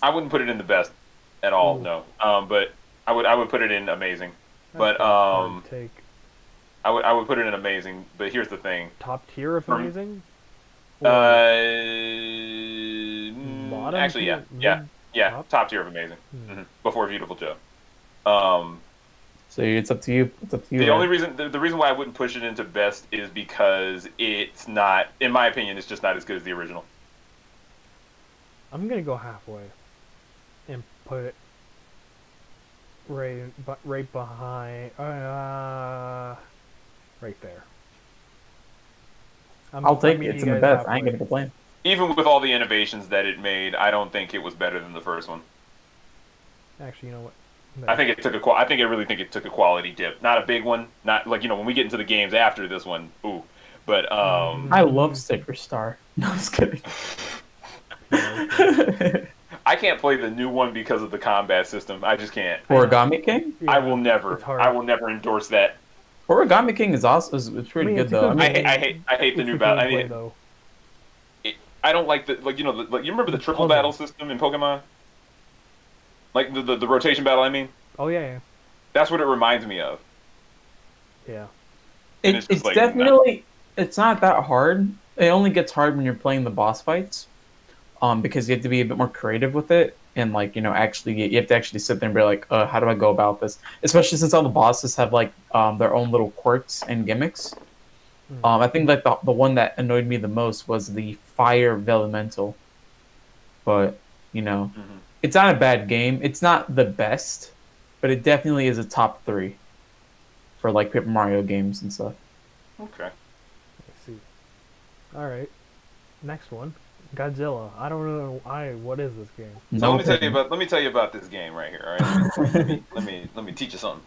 I wouldn't put it in the best at all. Ooh. No. But I would put it in amazing. That's But take. I would put it in amazing. But here's the thing. Top tier of amazing. Actually, yeah. Top tier of amazing. Before Beautiful Joe. So it's up to you. It's up to you. The only reason, the reason why I wouldn't push it into best is because it's not, in my opinion, it's just not as good as the original. I'm gonna go halfway, and put it right behind, right there. I'll take it. It's in the best. I ain't gonna complain. Even with all the innovations that it made, I don't think it was better than the first one. Actually, you know what? No. I think it took I really think it took a quality dip. Not a big one. Not like, when we get into the games after this one. Ooh, but I love Sticker Star. No, I was kidding. I can't play the new one because of the combat system. I just can't. Origami King? Yeah, I will never endorse that. Origami King is awesome. It's pretty good though. I hate the new battle. I don't like the you remember the triple battle system in Pokemon? Like the rotation battle, I mean? Oh, yeah. That's what it reminds me of. Yeah. It's like, definitely... It's not that hard. It only gets hard when you're playing the boss fights. Because you have to be a bit more creative with it. And, like, actually... You have to actually sit there and be like, how do I go about this? Especially since all the bosses have, like, their own little quirks and gimmicks. I think, like, the one that annoyed me the most was the Fire Elemental. But, it's not a bad game. It's not the best, but it definitely is a top 3 for like Paper Mario games and stuff. Okay. I see. All right. Next one, Godzilla. I don't know what is this game? So let me tell you about this game right here. All right. let me teach you something.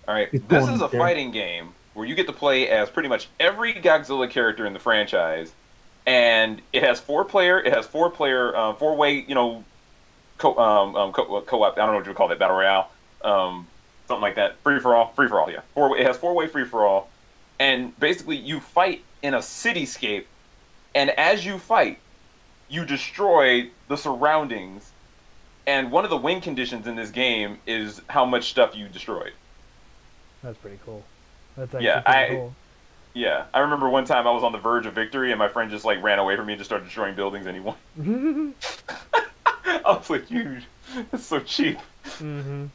All right. This is a fighting game where you get to play as pretty much every Godzilla character in the franchise, and it has four-way, co-op. I don't know what you would call that, battle royale, something like that. Free for all, yeah. It has four-way free for all, and basically you fight in a cityscape, and as you fight, you destroy the surroundings. And one of the win conditions in this game is how much stuff you destroyed. That's pretty cool. That's actually pretty cool. Yeah, I remember one time I was on the verge of victory, and my friend just like ran away from me and just started destroying buildings, and he won. I was like, dude, that's so cheap. Mm-hmm.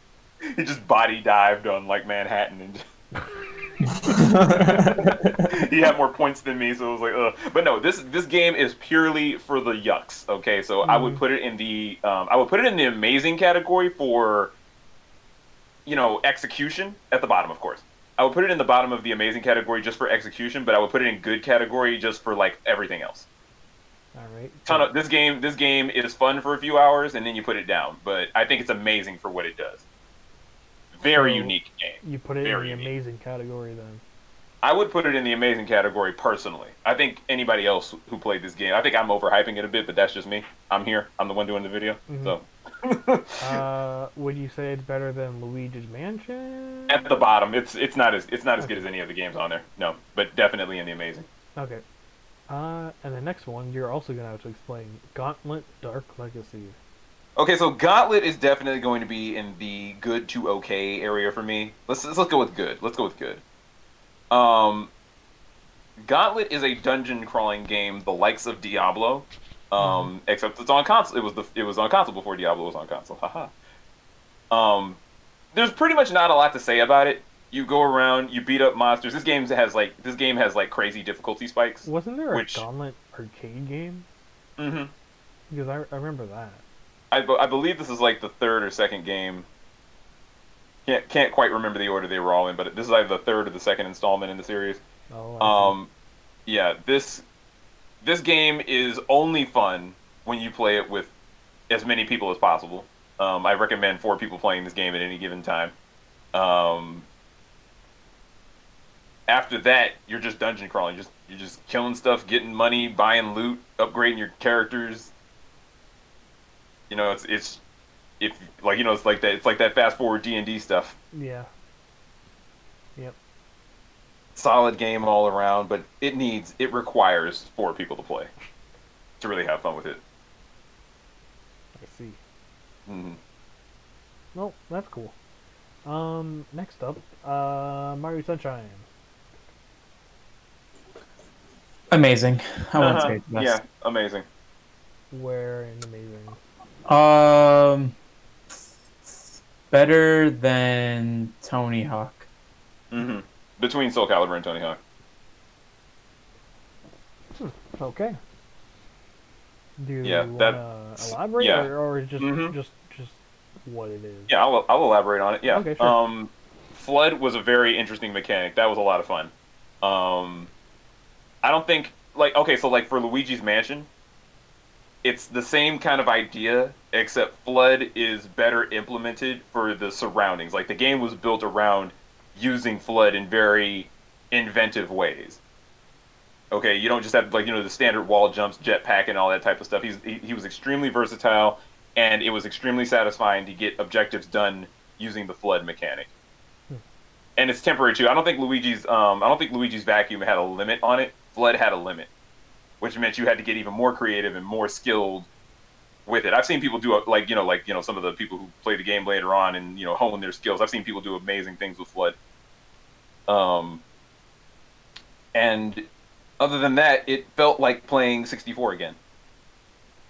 He just body dived on like Manhattan and he had more points than me, so I was like, ugh. But no, this game is purely for the yucks. Okay, so I would put it in the amazing category for execution at the bottom, of course. I would put it in the bottom of the amazing category just for execution, but I would put it in good category just for like everything else. All right. This game is fun for a few hours, and then you put it down. But I think it's amazing for what it does. Very unique game. You put it in the amazing category then. I would put it in the amazing category personally. I think anybody else who played this game, I think I'm overhyping it a bit, but that's just me. I'm here. I'm the one doing the video. So. Would you say it's better than Luigi's Mansion? At the bottom, it's not as good as any of the games on there. No, but definitely in the amazing. Okay. And the next one, you're also going to have to explain. Gauntlet Dark Legacy. Okay, so Gauntlet is definitely going to be in the good to okay area for me. Let's go with good. Let's go with good. Gauntlet is a dungeon crawling game, the likes of Diablo, except it's on console. It was on console before Diablo was on console. Haha. There's pretty much not a lot to say about it. You go around, you beat up monsters. This game has like crazy difficulty spikes. Wasn't there a Gauntlet arcade game? Mm-hmm. Because I remember that. I believe this is like the third or second game. Can't quite remember the order they were all in, but this is either the third or the second installment in the series. Oh. Yeah. This game is only fun when you play it with as many people as possible. I recommend 4 people playing this game at any given time. Um, After that, you're just dungeon crawling. You're just killing stuff, getting money, buying loot, upgrading your characters. You know, it's if like you know it's like that. It's like that fast forward D&D stuff. Yeah. Yep. Solid game all around, but it requires 4 people to play to really have fun with it. I see. Mm-hmm. Well, that's cool. Next up, Mario Sunshine. Amazing. I won't say it's best. Yeah, amazing. Where and amazing. Better than Tony Hawk. Mm-hmm. Between Soul Calibur and Tony Hawk. Okay. Do you Yeah, want to elaborate, yeah. or just what it is? Yeah, I'll elaborate on it. Yeah. Okay, sure. Flood was a very interesting mechanic. That was a lot of fun. I don't think so for Luigi's Mansion, it's the same kind of idea, except Flood is better implemented for the surroundings. Like the game was built around using Flood in very inventive ways. Okay, you don't just have the standard wall jumps, jetpack, and all that type of stuff. He was extremely versatile, and it was extremely satisfying to get objectives done using the Flood mechanic. And it's temporary too. I don't think Luigi's vacuum had a limit on it. Flood had a limit, which meant you had to get even more creative and more skilled with it. I've seen people do some of the people who play the game later on and hone their skills. I've seen people do amazing things with Flood. And other than that, it felt like playing 64 again,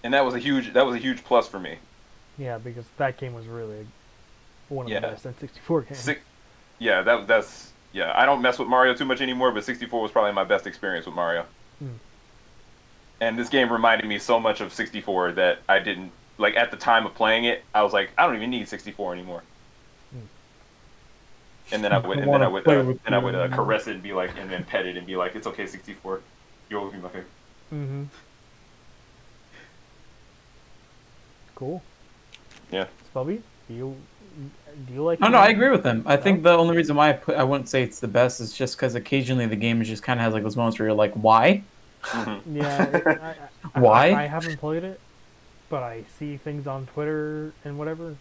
and that was a huge plus for me. Yeah, because that game was really one of the best N64 games. I don't mess with Mario too much anymore, but 64 was probably my best experience with Mario. And this game reminded me so much of 64 that I didn't at the time of playing it. I was like, I don't even need 64 anymore. And then I would caress it and be like, and then pet it and be like, it's okay, 64. You'll always be my favorite. Mm-hmm. Cool. Yeah. Sbubs, do you like? No, I agree with him. I think the only reason why I wouldn't say it's the best is just because occasionally the game just kind of has those moments where you're like, why? Mm-hmm. Yeah. Why? I haven't played it, but I see things on Twitter and whatever.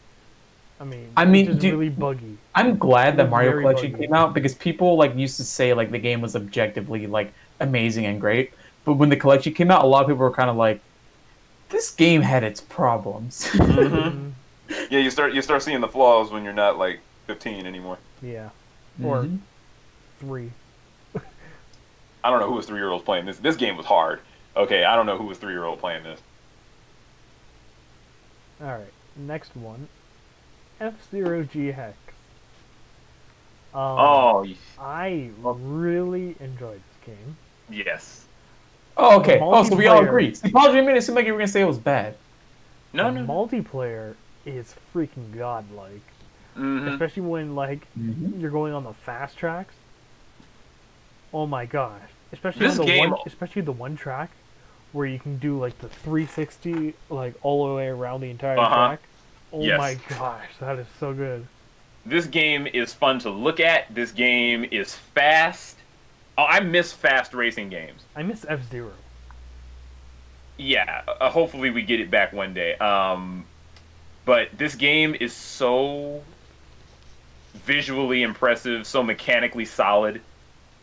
I mean, it's just really buggy. I'm glad that Mario Collection came out because people used to say the game was objectively amazing and great, but when the collection came out, a lot of people were kind of like, this game had its problems. Mm-hmm. Yeah, you start seeing the flaws when you're not 15 anymore. Yeah, or 3. I don't know who was 3-year-olds playing this. This game was hard. Okay, I don't know who was 3-year-old playing this. All right, next one. F-Zero GX. I really enjoyed this game. Yes. Oh, okay. So we all agree. Pauldron made it seem like you were going to say it was bad. No. Multiplayer is freaking godlike. Mm-hmm. Especially when, you're going on the fast tracks. Oh my gosh. Especially the one track where you can do, the 360, all the way around the entire track. Oh my gosh, that is so good. This game is fun to look at. This game is fast. Oh, I miss fast racing games. I miss F-Zero. Yeah, hopefully we get it back one day. But this game is so visually impressive, so mechanically solid.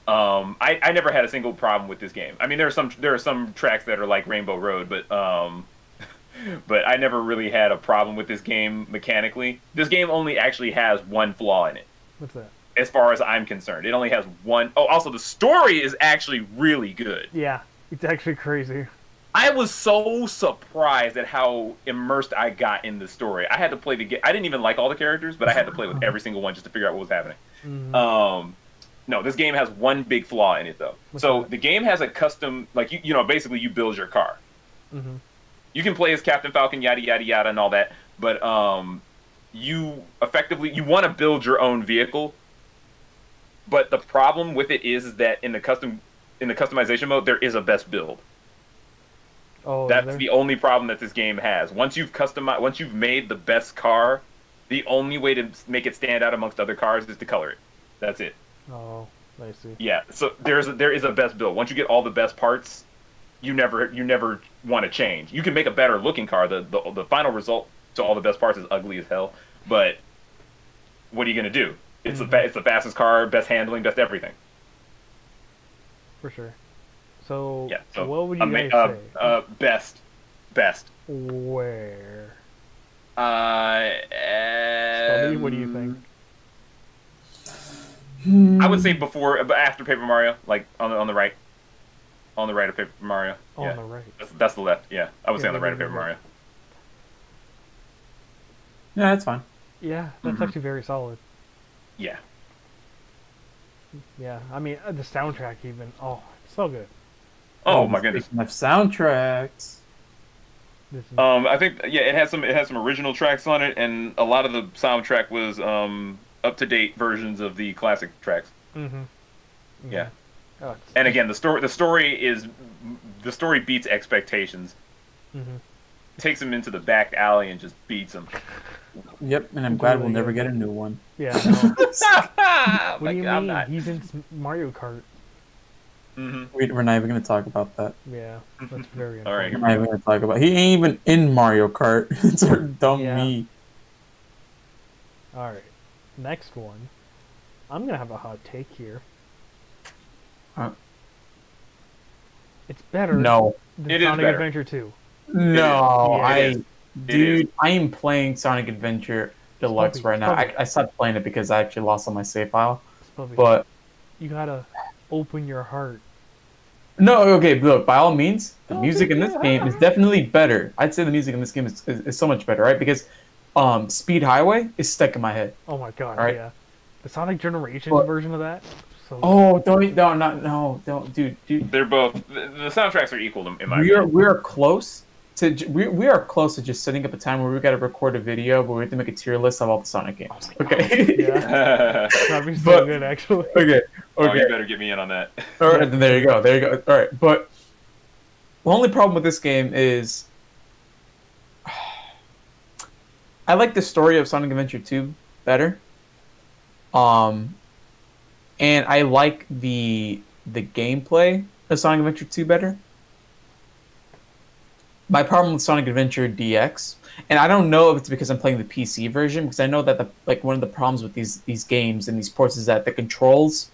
I never had a single problem with this game. I mean, there are some tracks that are like Rainbow Road, but I never really had a problem with this game mechanically. This game only actually has one flaw in it. What's that? As far as I'm concerned, it only has one. Oh, also the story is actually really good. Yeah, it's actually crazy. I was so surprised at how immersed I got in the story. I had to play the game. I didn't even like all the characters, but I had to play with every single one just to figure out what was happening. Mm-hmm. No, this game has one big flaw in it though. The game has a custom, basically you build your car. Mm-hmm. You can play as Captain Falcon, yada yada yada, and all that, but you want to build your own vehicle. But the problem with it is that in the customization mode, there is a best build. Oh, that's the only problem that this game has. Once you've made the best car, the only way to make it stand out amongst other cars is to color it. That's it. Oh, I see. Yeah. So there is a best build. Once you get all the best parts, you never want to change. You can make a better looking car. The final result to all the best parts is ugly as hell. But what are you gonna do? It's it's the fastest car, best handling, best everything. For sure. So, yeah, so what would you guys say? Best. Where? Sbubby, what do you think? I would say after Paper Mario, like on the right. On the right of Paper Mario. On the right. That's the left, yeah. I would say on the right of Paper Mario. Yeah, that's fine. Yeah, that's actually very solid. Yeah. Yeah, I mean, the soundtrack even. Oh, it's so good. Oh my goodness. Of soundtracks. I think it had some original tracks on it, and a lot of the soundtrack was up to date versions of the classic tracks. Yeah. Oh, and again, the story beats expectations. Takes him into the back alley and just beats him. Yep, and I'm glad we'll never get a new one. Yeah. No. What do you mean? He's in Mario Kart. We're not even going to talk about that. Yeah, that's very all right. We're not even going to talk about. He ain't even in Mario Kart. It's our dumb me. All right, next one. I'm gonna have a hot take here. It's better. No, than Sonic Adventure 2. No, I am playing Sonic Adventure Deluxe right now. I stopped playing it because I actually lost on my save file. But you gotta open your heart. No, okay, look, by all means, the music in this game is definitely better. I'd say the music in this game is so much better, right? Because Speed Highway is stuck in my head. Oh my god, right? Yeah. The Sonic Generations version of that? So don't, dude. They're both, the soundtracks are equal in my opinion. We are close to just setting up a time where we got to record a video, but we have to make a tier list of all the Sonic games. Okay. Yeah. That'd be so good, actually. Okay. Oh, you better get me in on that. All right, then there you go. All right, but the only problem with this game is I like the story of Sonic Adventure 2 better. And I like the gameplay of Sonic Adventure 2 better. My problem with Sonic Adventure DX, and I don't know if it's because I'm playing the PC version, because I know that one of the problems with these games and these ports is that the controls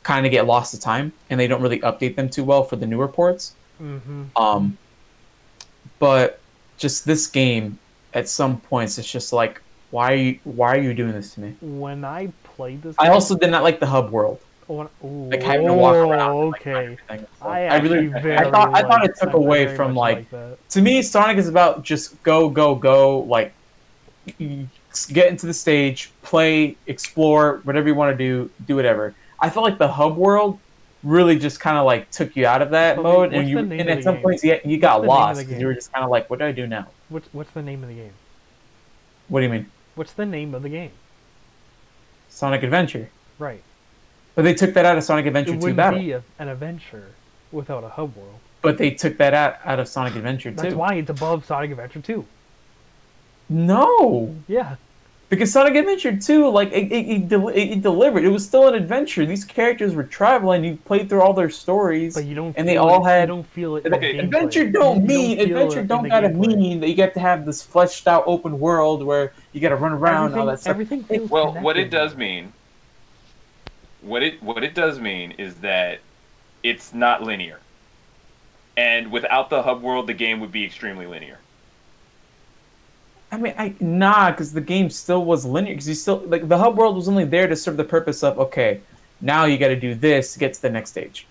kind of get lost to time, and they don't really update them too well for the newer ports. But just this game, at some points, it's just like, why are you doing this to me? When I played this, I also did not like the hub world. Like having to walk around. Okay. I thought it took away from to me, Sonic is about just go, like get into the stage, play, explore, whatever you want to do whatever. I felt like the hub world really just kind of like took you out of that mode, and at some points you got lost because you were just kind of like, what do I do now? What's the name of the game? What do you mean? What's the name of the game? Sonic Adventure. Right. But they took that out of Sonic Adventure 2 Battle. It wouldn't be an adventure without a hub world. But they took that out of Sonic Adventure 2. That's why it's above Sonic Adventure 2. No. Yeah. Because Sonic Adventure 2, like, it delivered. It was still an adventure. These characters were traveling. You played through all their stories. But you don't. And they all had. You don't feel it. Okay, adventure don't gotta mean that you get to have this fleshed out open world where you gotta run around and all that stuff. Everything feels what it does mean. What it does mean is that it's not linear, and without the hub world, the game would be extremely linear. I mean, because the game still was linear. Because you still the hub world was only there to serve the purpose of now you got to do this to get to the next stage.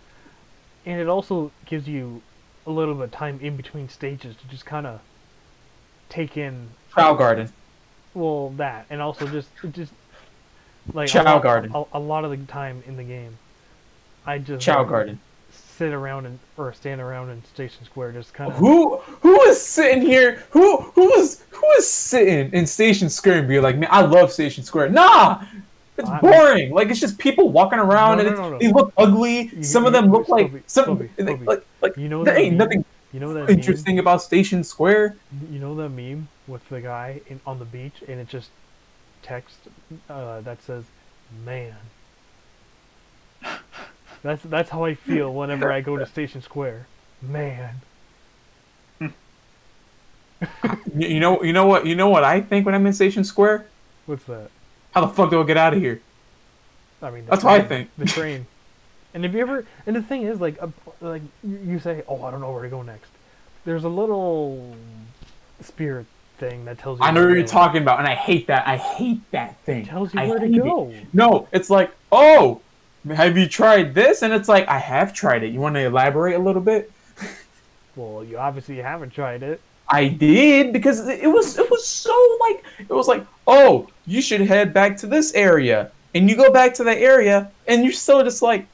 And it also gives you a little bit of time in between stages to just kind of take in Trial Garden. Well, that, and also just like Chow Garden. A lot of the time in the game, I just Chow Garden. Sit around or stand around in Station Square, just kind of. Who was sitting here? Who was sitting in Station Square and be like, man, I love Station Square. Nah, it's boring. Like it's just people walking around and they look ugly. Some of them look like some like you know there ain't nothing. You know that interesting meme? about Station Square? You know that meme with the guy on the beach and it just text that says, "Man." That's how I feel whenever I go to Station Square. Man. You know what I think when I'm in Station Square? What's that? How the fuck do I get out of here? I mean, that's what I think. The train. And if you ever, and the thing is, like you say, "Oh, I don't know where to go next." There's a little spirit thing that tells you. I know what you're talking about, and I hate that. I hate that thing. It tells you where to go. No, it's like, oh, have you tried this? And it's like, I have tried it. You want to elaborate a little bit? Well, you obviously haven't tried it. I did, because it was so like, it was like, oh, you should head back to this area, and you go back to that area, and you're still just like,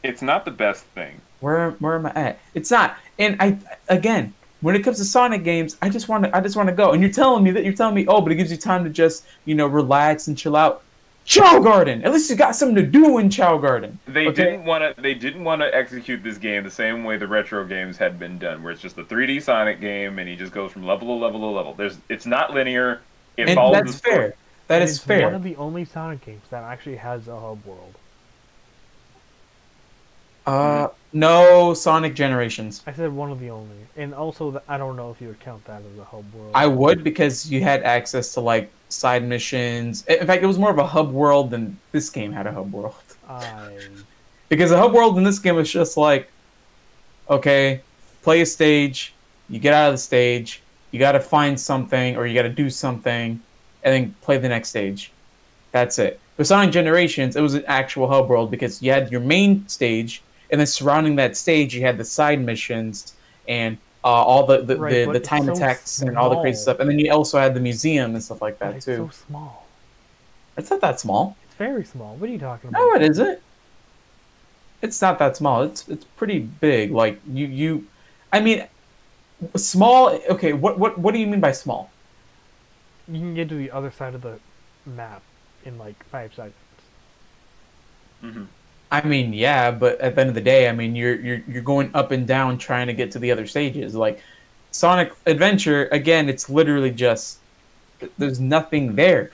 it's not the best thing. Where am I at? It's not. And again, when it comes to Sonic games, I just want to go. And you're telling me, oh, but it gives you time to just, relax and chill out. Chow Garden. At least you got something to do in Chow Garden. They didn't want to execute this game the same way the retro games had been done, where it's just a 3D Sonic game and he just goes from level to level to level. It's not linear. It follows that's the story. fair. That is fair. It's one of the only Sonic games that actually has a hub world. No Sonic Generations. I said one of the only, and also I don't know if you would count that as a hub world. I would, because you had access to like side missions. In fact, it was more of a hub world than this game had a hub world. Because the hub world in this game was just like, okay, play a stage, you get out of the stage, you got to find something or you got to do something, and then play the next stage. That's it. With Sonic Generations, it was an actual hub world because you had your main stage. And then surrounding that stage, you had the side missions and all the time attacks and all the crazy stuff. And then you also had the museum and stuff like that, too. It's so small. It's not that small. It's very small. What are you talking about? No, it isn't. It's not that small. It's pretty big. Like, I mean, small... Okay, what do you mean by small? You can get to the other side of the map in, like, 5 seconds. Mm-hmm. I mean, yeah, but at the end of the day, I mean, you're going up and down trying to get to the other stages. Like Sonic Adventure, again, it's literally just there's nothing there.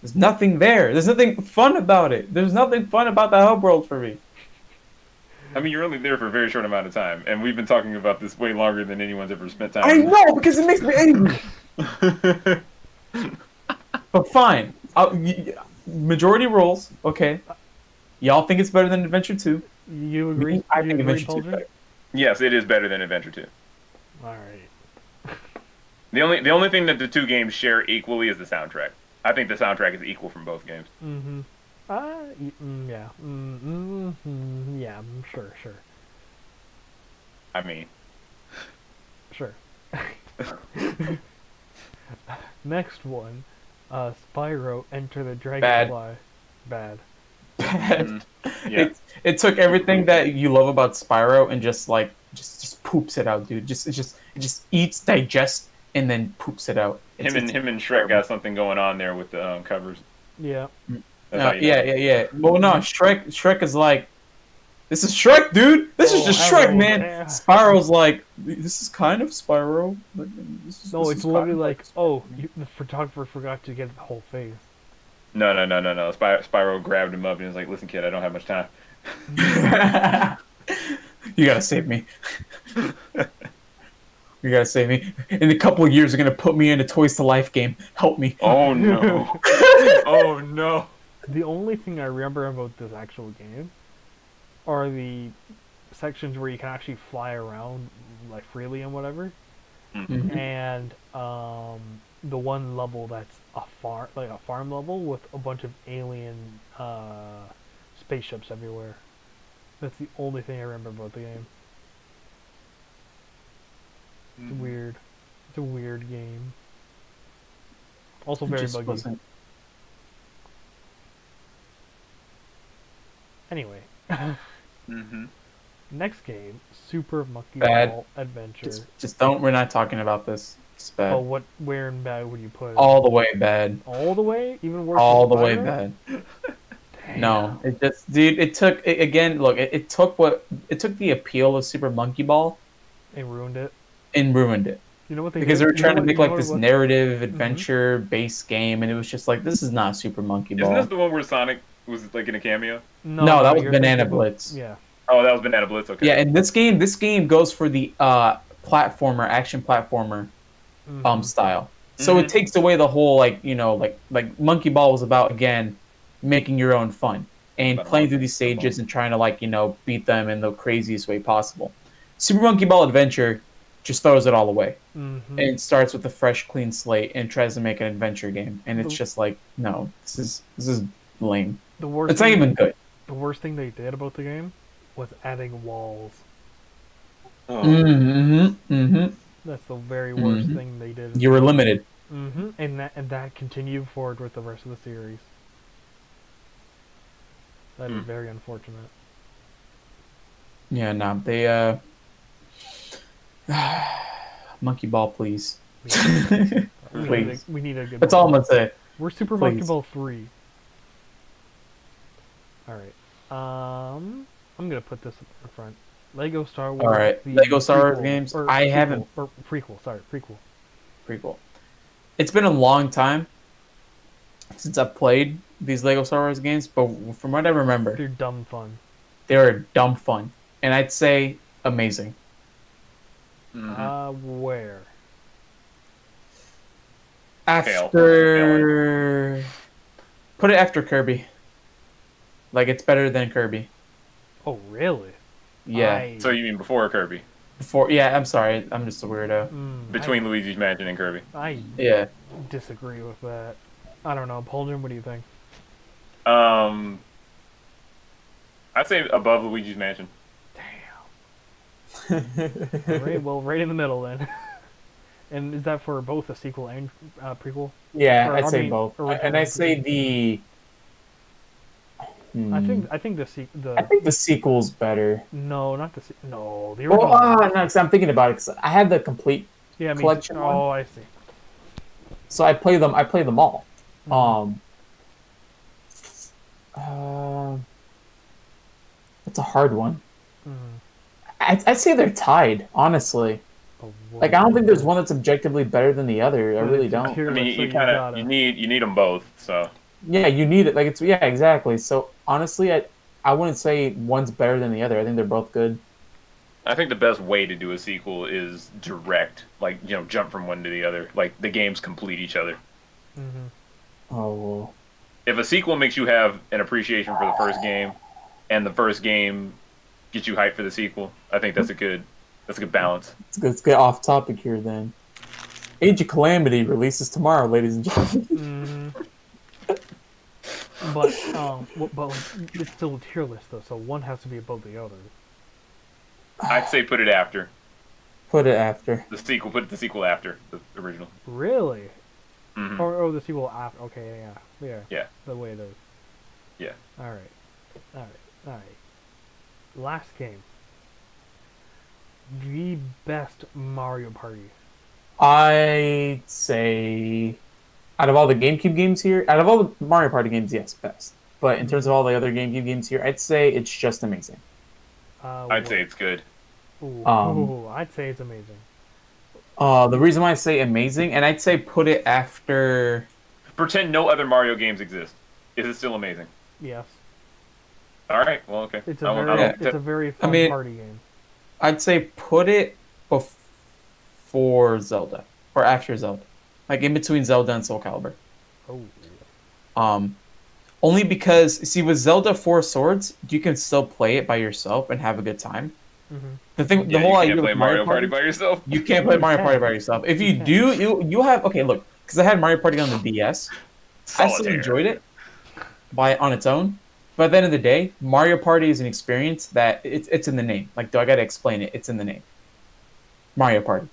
There's nothing there. There's nothing fun about it. There's nothing fun about the hub world for me. I mean, you're only there for a very short amount of time, and we've been talking about this way longer than anyone's ever spent time. I know, because it makes me angry. But fine, majority rules, okay. Y'all think it's better than Adventure 2? You agree? I think Adventure 2 is better. Yes, it is better than Adventure 2. Alright. The only thing that the two games share equally is the soundtrack. I think the soundtrack is equal from both games. Mm-hmm. Yeah. Yeah, sure. I mean... Sure. Next one. Spyro Enter the Dragonfly. Bad. Yeah. It took everything that you love about Spyro and just poops it out, dude. It just eats, digests, and then poops it out. Him and Shrek got something going on there with the covers. Yeah. Yeah. Well, no, Shrek is like, this is Shrek, dude. This is just Shrek, man. Yeah. Spyro's like, this is kind of Spyro. It's literally like, oh, the photographer forgot to get the whole face. No. Spyro grabbed him up and was like, listen, kid, I don't have much time. You gotta save me. You gotta save me. In a couple of years, they're gonna put me in a Toys to Life game. Help me. Oh, no. Oh, no. The only thing I remember about this actual game are the sections where you can actually fly around like freely and whatever. Mm-hmm. And the one level that's a farm level with a bunch of alien spaceships everywhere. That's the only thing I remember about the game. It's weird. It's a weird game. Also very buggy. Wasn't. Anyway. Mm-hmm. Next game, Super Monkey Ball Adventure. Just don't. We're not talking about this. It's bad. Oh, where in bad would you put it? All the way bad. All the way? Even worse. All the way bad. No, it just, dude. It took again. Look, it took the appeal of Super Monkey Ball and ruined it. You know what they because did? They were trying to make like this narrative adventure based game, and it was just like, this is not Super Monkey Ball. Isn't this the one where Sonic was like in a cameo? No, that was Banana Blitz. Yeah. Oh, that was Banana Blitz. Okay. Yeah, and this game goes for the action platformer style. So it takes away the whole like Monkey Ball was about, again, making your own fun and playing through these stages and trying to beat them in the craziest way possible. Super Monkey Ball Adventure just throws it all away and starts with a fresh, clean slate and tries to make an adventure game, and it's just like, no, this is lame. It's not even good. The worst thing they did about the game was adding walls. Oh. That's the very worst thing they did. You were limited. And that continued forward with the rest of the series. That is very unfortunate. Yeah, no, they Monkey Ball, please. Please. We need a good. That's all I'm gonna say. We're Super Monkey Ball 3. All right. I'm gonna put this in front. Lego Star Wars. All right. Lego Star Wars games. I haven't. Or prequel. Sorry, prequel. It's been a long time since I've played these Lego Star Wars games, but from what I remember, they're dumb fun. They're dumb fun, and I'd say amazing. Where? After. Put it after Kirby. Like, it's better than Kirby. Oh, really? Yeah. So you mean before Kirby? Before, yeah. I'm sorry, I'm just a weirdo. Between Luigi's Mansion and Kirby. I disagree with that. I don't know, Pauldron. What do you think? I'd say above Luigi's Mansion. Damn. Right, well, right in the middle then. And is that for both a sequel and prequel? Yeah, I'd say both. And I'd say the. I think the sequel's better. No, not the no. The original. No, because I'm thinking about it. Because I had the complete collection. Oh, I see. So I play them. I play them all. That's a hard one. I'd say they're tied, honestly. Like, I don't think there's one that's objectively better than the other. I really don't. I mean, you need them both. So yeah, you need it. Like, it's exactly. So honestly, I wouldn't say one's better than the other. I think they're both good. I think the best way to do a sequel is direct, like, jump from one to the other. Like, the games complete each other. Oh, well. If a sequel makes you have an appreciation for the first game, and the first game gets you hyped for the sequel, I think that's a good balance. Let's get off topic here then. Age of Calamity releases tomorrow, ladies and gentlemen. But it's still a tier list though, so one has to be above the other. I'd say put it after. Put it after. The sequel. Put the sequel after the original. Really? Or the sequel after? Okay, yeah. The way it is. Yeah. All right. Last game. The best Mario Party. I'd say, out of all the GameCube games here, out of all the Mario Party games, yes, best. But in terms of all the other GameCube games here, I'd say it's just amazing. I'd say it's good. I'd say it's amazing. The reason why I say amazing, and I'd say put it after. Pretend no other Mario games exist. Is it still amazing? Yes. All right. Well, okay. It's a very fun party game. I'd say put it before Zelda or after Zelda, like in between Zelda and Soul Calibur. Only because, see, with Zelda Four Swords, you can still play it by yourself and have a good time. The whole idea with Mario Party by yourself. You can't play Mario Party by yourself. If you do, you have look, because I had Mario Party on the DS. Solitaire. I still enjoyed it on its own. But at the end of the day, Mario Party is an experience that it's in the name. Like, do I gotta explain it? It's in the name. Mario Party.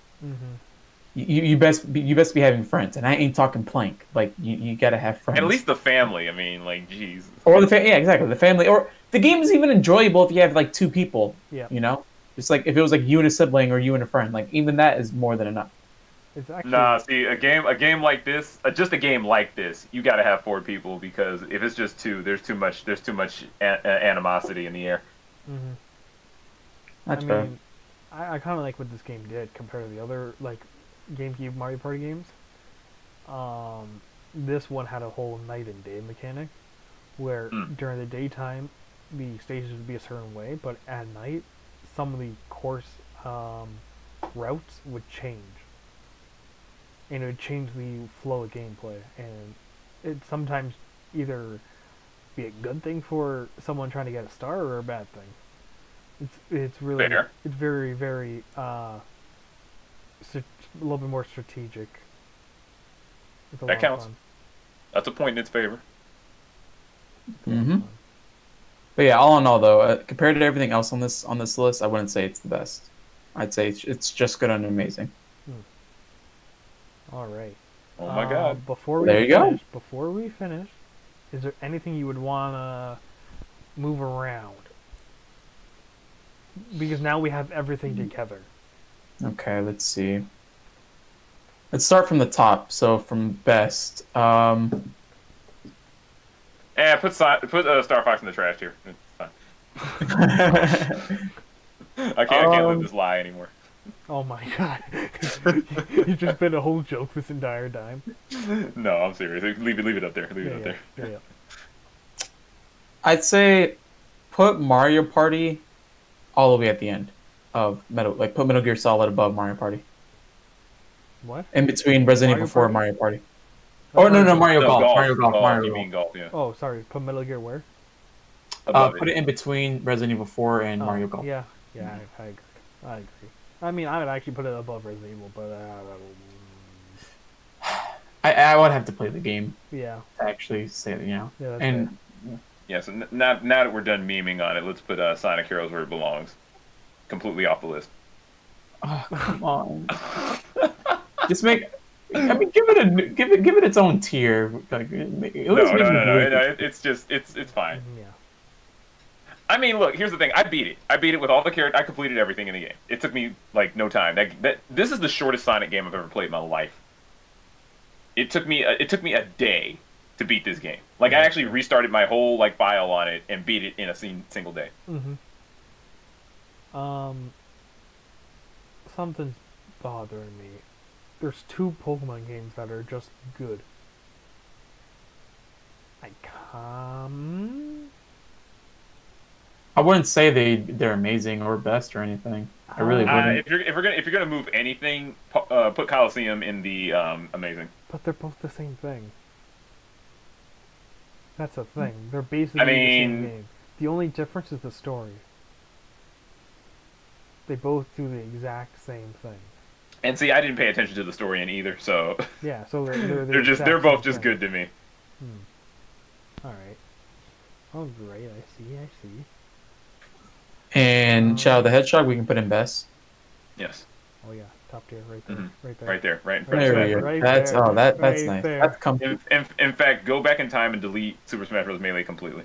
You best be having friends, and I ain't talking plank. Like, you gotta have friends. At least the family. I mean, like, jeez. Or yeah, exactly, the family. Or the game is even enjoyable if you have like two people. Yeah. Just like if it was like you and a sibling or you and a friend. Like, even that is more than enough. It's actually Nah, see, a game like this, just a game like this, you got to have 4 people because if it's just 2, there's too much animosity in the air. Mm-hmm. That's I fair. mean, I kind of like what this game did compared to the other like GameCube Mario Party games. This one had a whole night and day mechanic, where during the daytime the stages would be a certain way, but at night some of the course routes would change, and it would change the flow of gameplay, and it sometimes either be a good thing for someone trying to get a star or a bad thing. It's really Fair. it's very a little bit more strategic. It's a That lot of counts. fun. That's a point in its favor. Mm-hmm. But yeah, all in all, though, compared to everything else on this list, I wouldn't say it's the best. I'd say it's just good and amazing. All right. Oh my god. Before we finish, is there anything you would wanna move around? Because now we have everything together. Okay, let's see. Let's start from the top. So from best, Put Star Fox in the trash here. It's fine. I can't let this lie anymore. Oh my god. You've just been a whole joke this entire time. No, I'm serious. Leave it up there. Leave it up there. Yeah. I'd say put Mario Party all the way at the end of put Metal Gear Solid above Mario Party. What? In between Resident Evil 4 and Mario Party. Oh no, Mario Golf. Mario Golf. You mean golf? Yeah. Oh, sorry. Put Metal Gear where? Put it in between Resident Evil 4 and Mario Golf. Yeah, I agree. I mean, I would actually put it above Resident Evil, but I would have to play the game. Yeah. To actually say it, Yeah, that's and yeah, so now that we're done memeing on it, let's put Sonic Heroes where it belongs. Completely off the list. Oh, come on. Just make. I mean, give it its own tier. Like, no. It's fine. Yeah. I mean, look. Here's the thing. I beat it with all the characters. I completed everything in the game. It took me like no time. This is the shortest Sonic game I've ever played in my life. It took me a day to beat this game. Like I actually restarted my whole file on it and beat it in a single day. Something's bothering me. There's 2 Pokemon games that are just good. I wouldn't say they're amazing or best or anything. I really wouldn't. If you're gonna move anything, put Coliseum in the amazing. But they're both the same thing. That's the thing. They're basically the same game. The only difference is the story. They both do the exact same thing. And see, I didn't pay attention to the story in either, so yeah. So they're they're both just good to me. All right. Oh, great! I see. And Shadow the Hedgehog, we can put in best. Yes. Oh yeah, top tier, right there, right in front there of we go. Right that's there, that's right nice. there. That's comfy. In fact, go back in time and delete Super Smash Bros. Melee completely.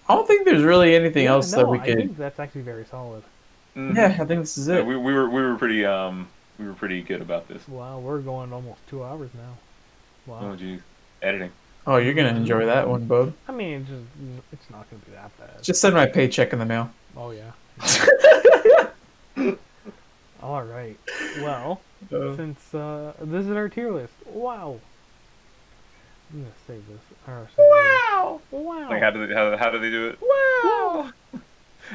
I don't think there's really anything else that we could. I think that's actually very solid. Yeah, I think this is it. Yeah, we were pretty good about this. Wow, we're going almost 2 hours now. Wow. Oh geez, editing. Oh, you're gonna enjoy that one, Bub. I mean, it's not gonna be that bad. Just send my paycheck in the mail. Oh yeah. All right. Well, since this is our tier list. Wow. I'm gonna save this. Wow! Wow. Like how do they do it? Wow!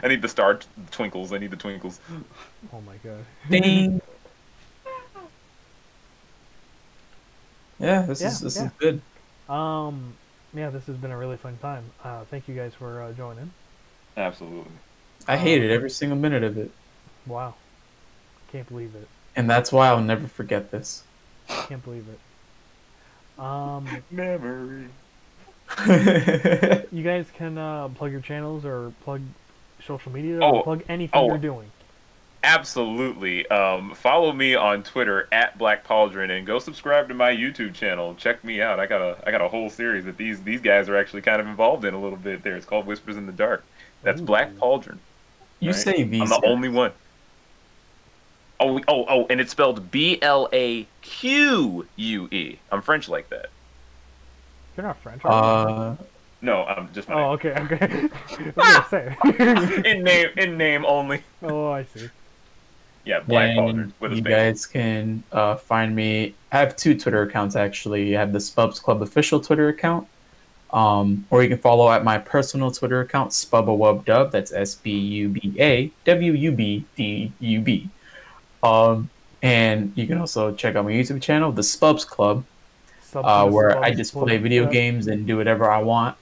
I need the star twinkles. I need the twinkles. Oh my god. Ding. Yeah, this is good. Yeah, this has been a really fun time. Thank you guys for joining. Absolutely. I hated every single minute of it. Wow. Can't believe it. And that's why I'll never forget this. Can't believe it. Memory. You guys can plug your channels or plug social media or plug anything you're doing. Absolutely. Follow me on Twitter at Blaque Pauldron and go subscribe to my YouTube channel. Check me out. I got a whole series that these guys are actually kind of involved in a little bit there. It's called Whispers in the Dark. That's Blaque Ooh. Pauldron. You Right? say these. I'm the only one. Oh, and it's spelled Blaque. I'm French like that. You're not French, are you? No, I'm just. Oh, okay. I was gonna say. in name only. Oh, I see. Yeah, Blaque Pauldron with a you space. guys can find me. I have 2 Twitter accounts actually. I have the Sbubs Club official Twitter account, or you can follow at my personal Twitter account, Spubawubdub. That's SBUBAWUBDUB. And you can also check out my YouTube channel, the Sbubs Club, where I just play video games and do whatever I want.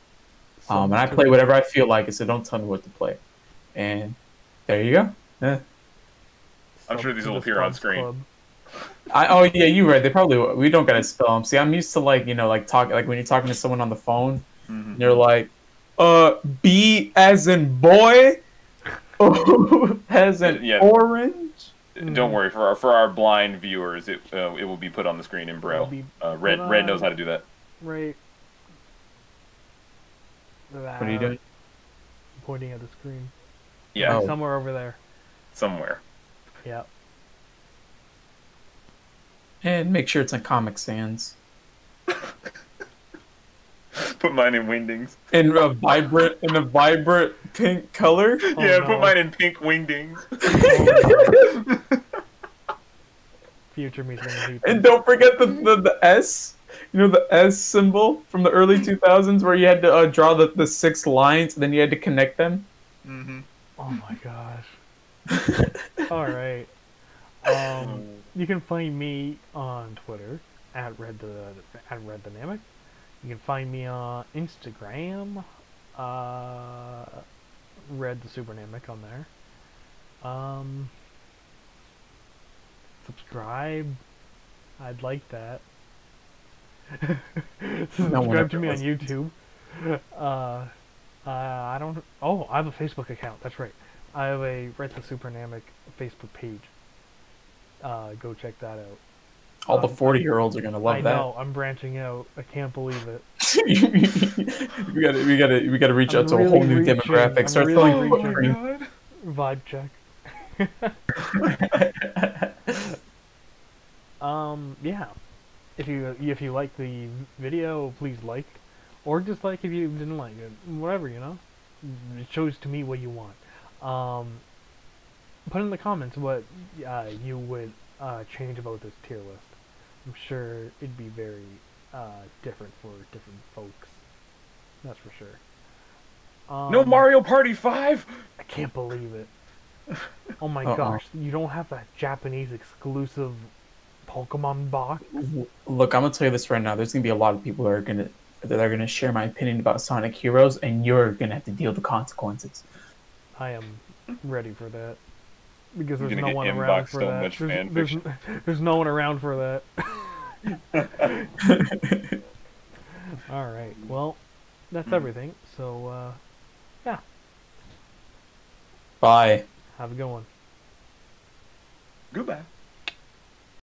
And I play whatever I feel like, so don't tell me what to play. And there you go. Yeah. I'm sure these will appear on screen. Oh yeah, you're right. They probably we don't gotta spell them. See, I'm used to like talk like when you're talking to someone on the phone, they're like, B as in boy, O as in orange. Don't worry, for our blind viewers, it will be put on the screen in Braille. Red knows how to do that. Right. What are you doing? Pointing at the screen. Yeah. Somewhere over there. Somewhere. Yeah. And make sure it's on Comic Sans. Put mine in Wingdings. In a vibrant pink color. Oh, yeah, no. Put mine in pink Wingdings. Future me's gonna hate. And don't forget the S. You know the S symbol from the early 2000s where you had to draw the 6 lines and then you had to connect them. Mm-hmm. Oh my gosh. All right. You can find me on Twitter at Red the Namek. You can find me on Instagram, Red the Super Namek on there. Subscribe. I'd like that. Subscribe to me on YouTube. I don't. Oh, I have a Facebook account. That's right. I have a Red the Super Namek Facebook page. Go check that out. All the 40-year-olds are gonna love that. I know. I'm branching out. I can't believe it. we gotta reach out to a whole new demographic. Start selling footprint. Vibe check. Yeah. If you like the video, please like, or dislike if you didn't like it. Whatever, you know. It shows to me what you want. Put in the comments what you would change about this tier list. I'm sure it'd be very different for different folks. That's for sure. No Mario Party 5? I can't believe it. Oh my gosh, you don't have that Japanese exclusive Pokemon box? Look, I'm gonna tell you this right now. There's gonna be a lot of people that are gonna share my opinion about Sonic Heroes, and you're gonna have to deal with the consequences. I am ready for that. Because there's no one around for that. There's no one around for that. Alright, well, that's everything. So, yeah. Bye. Have a good one. Goodbye.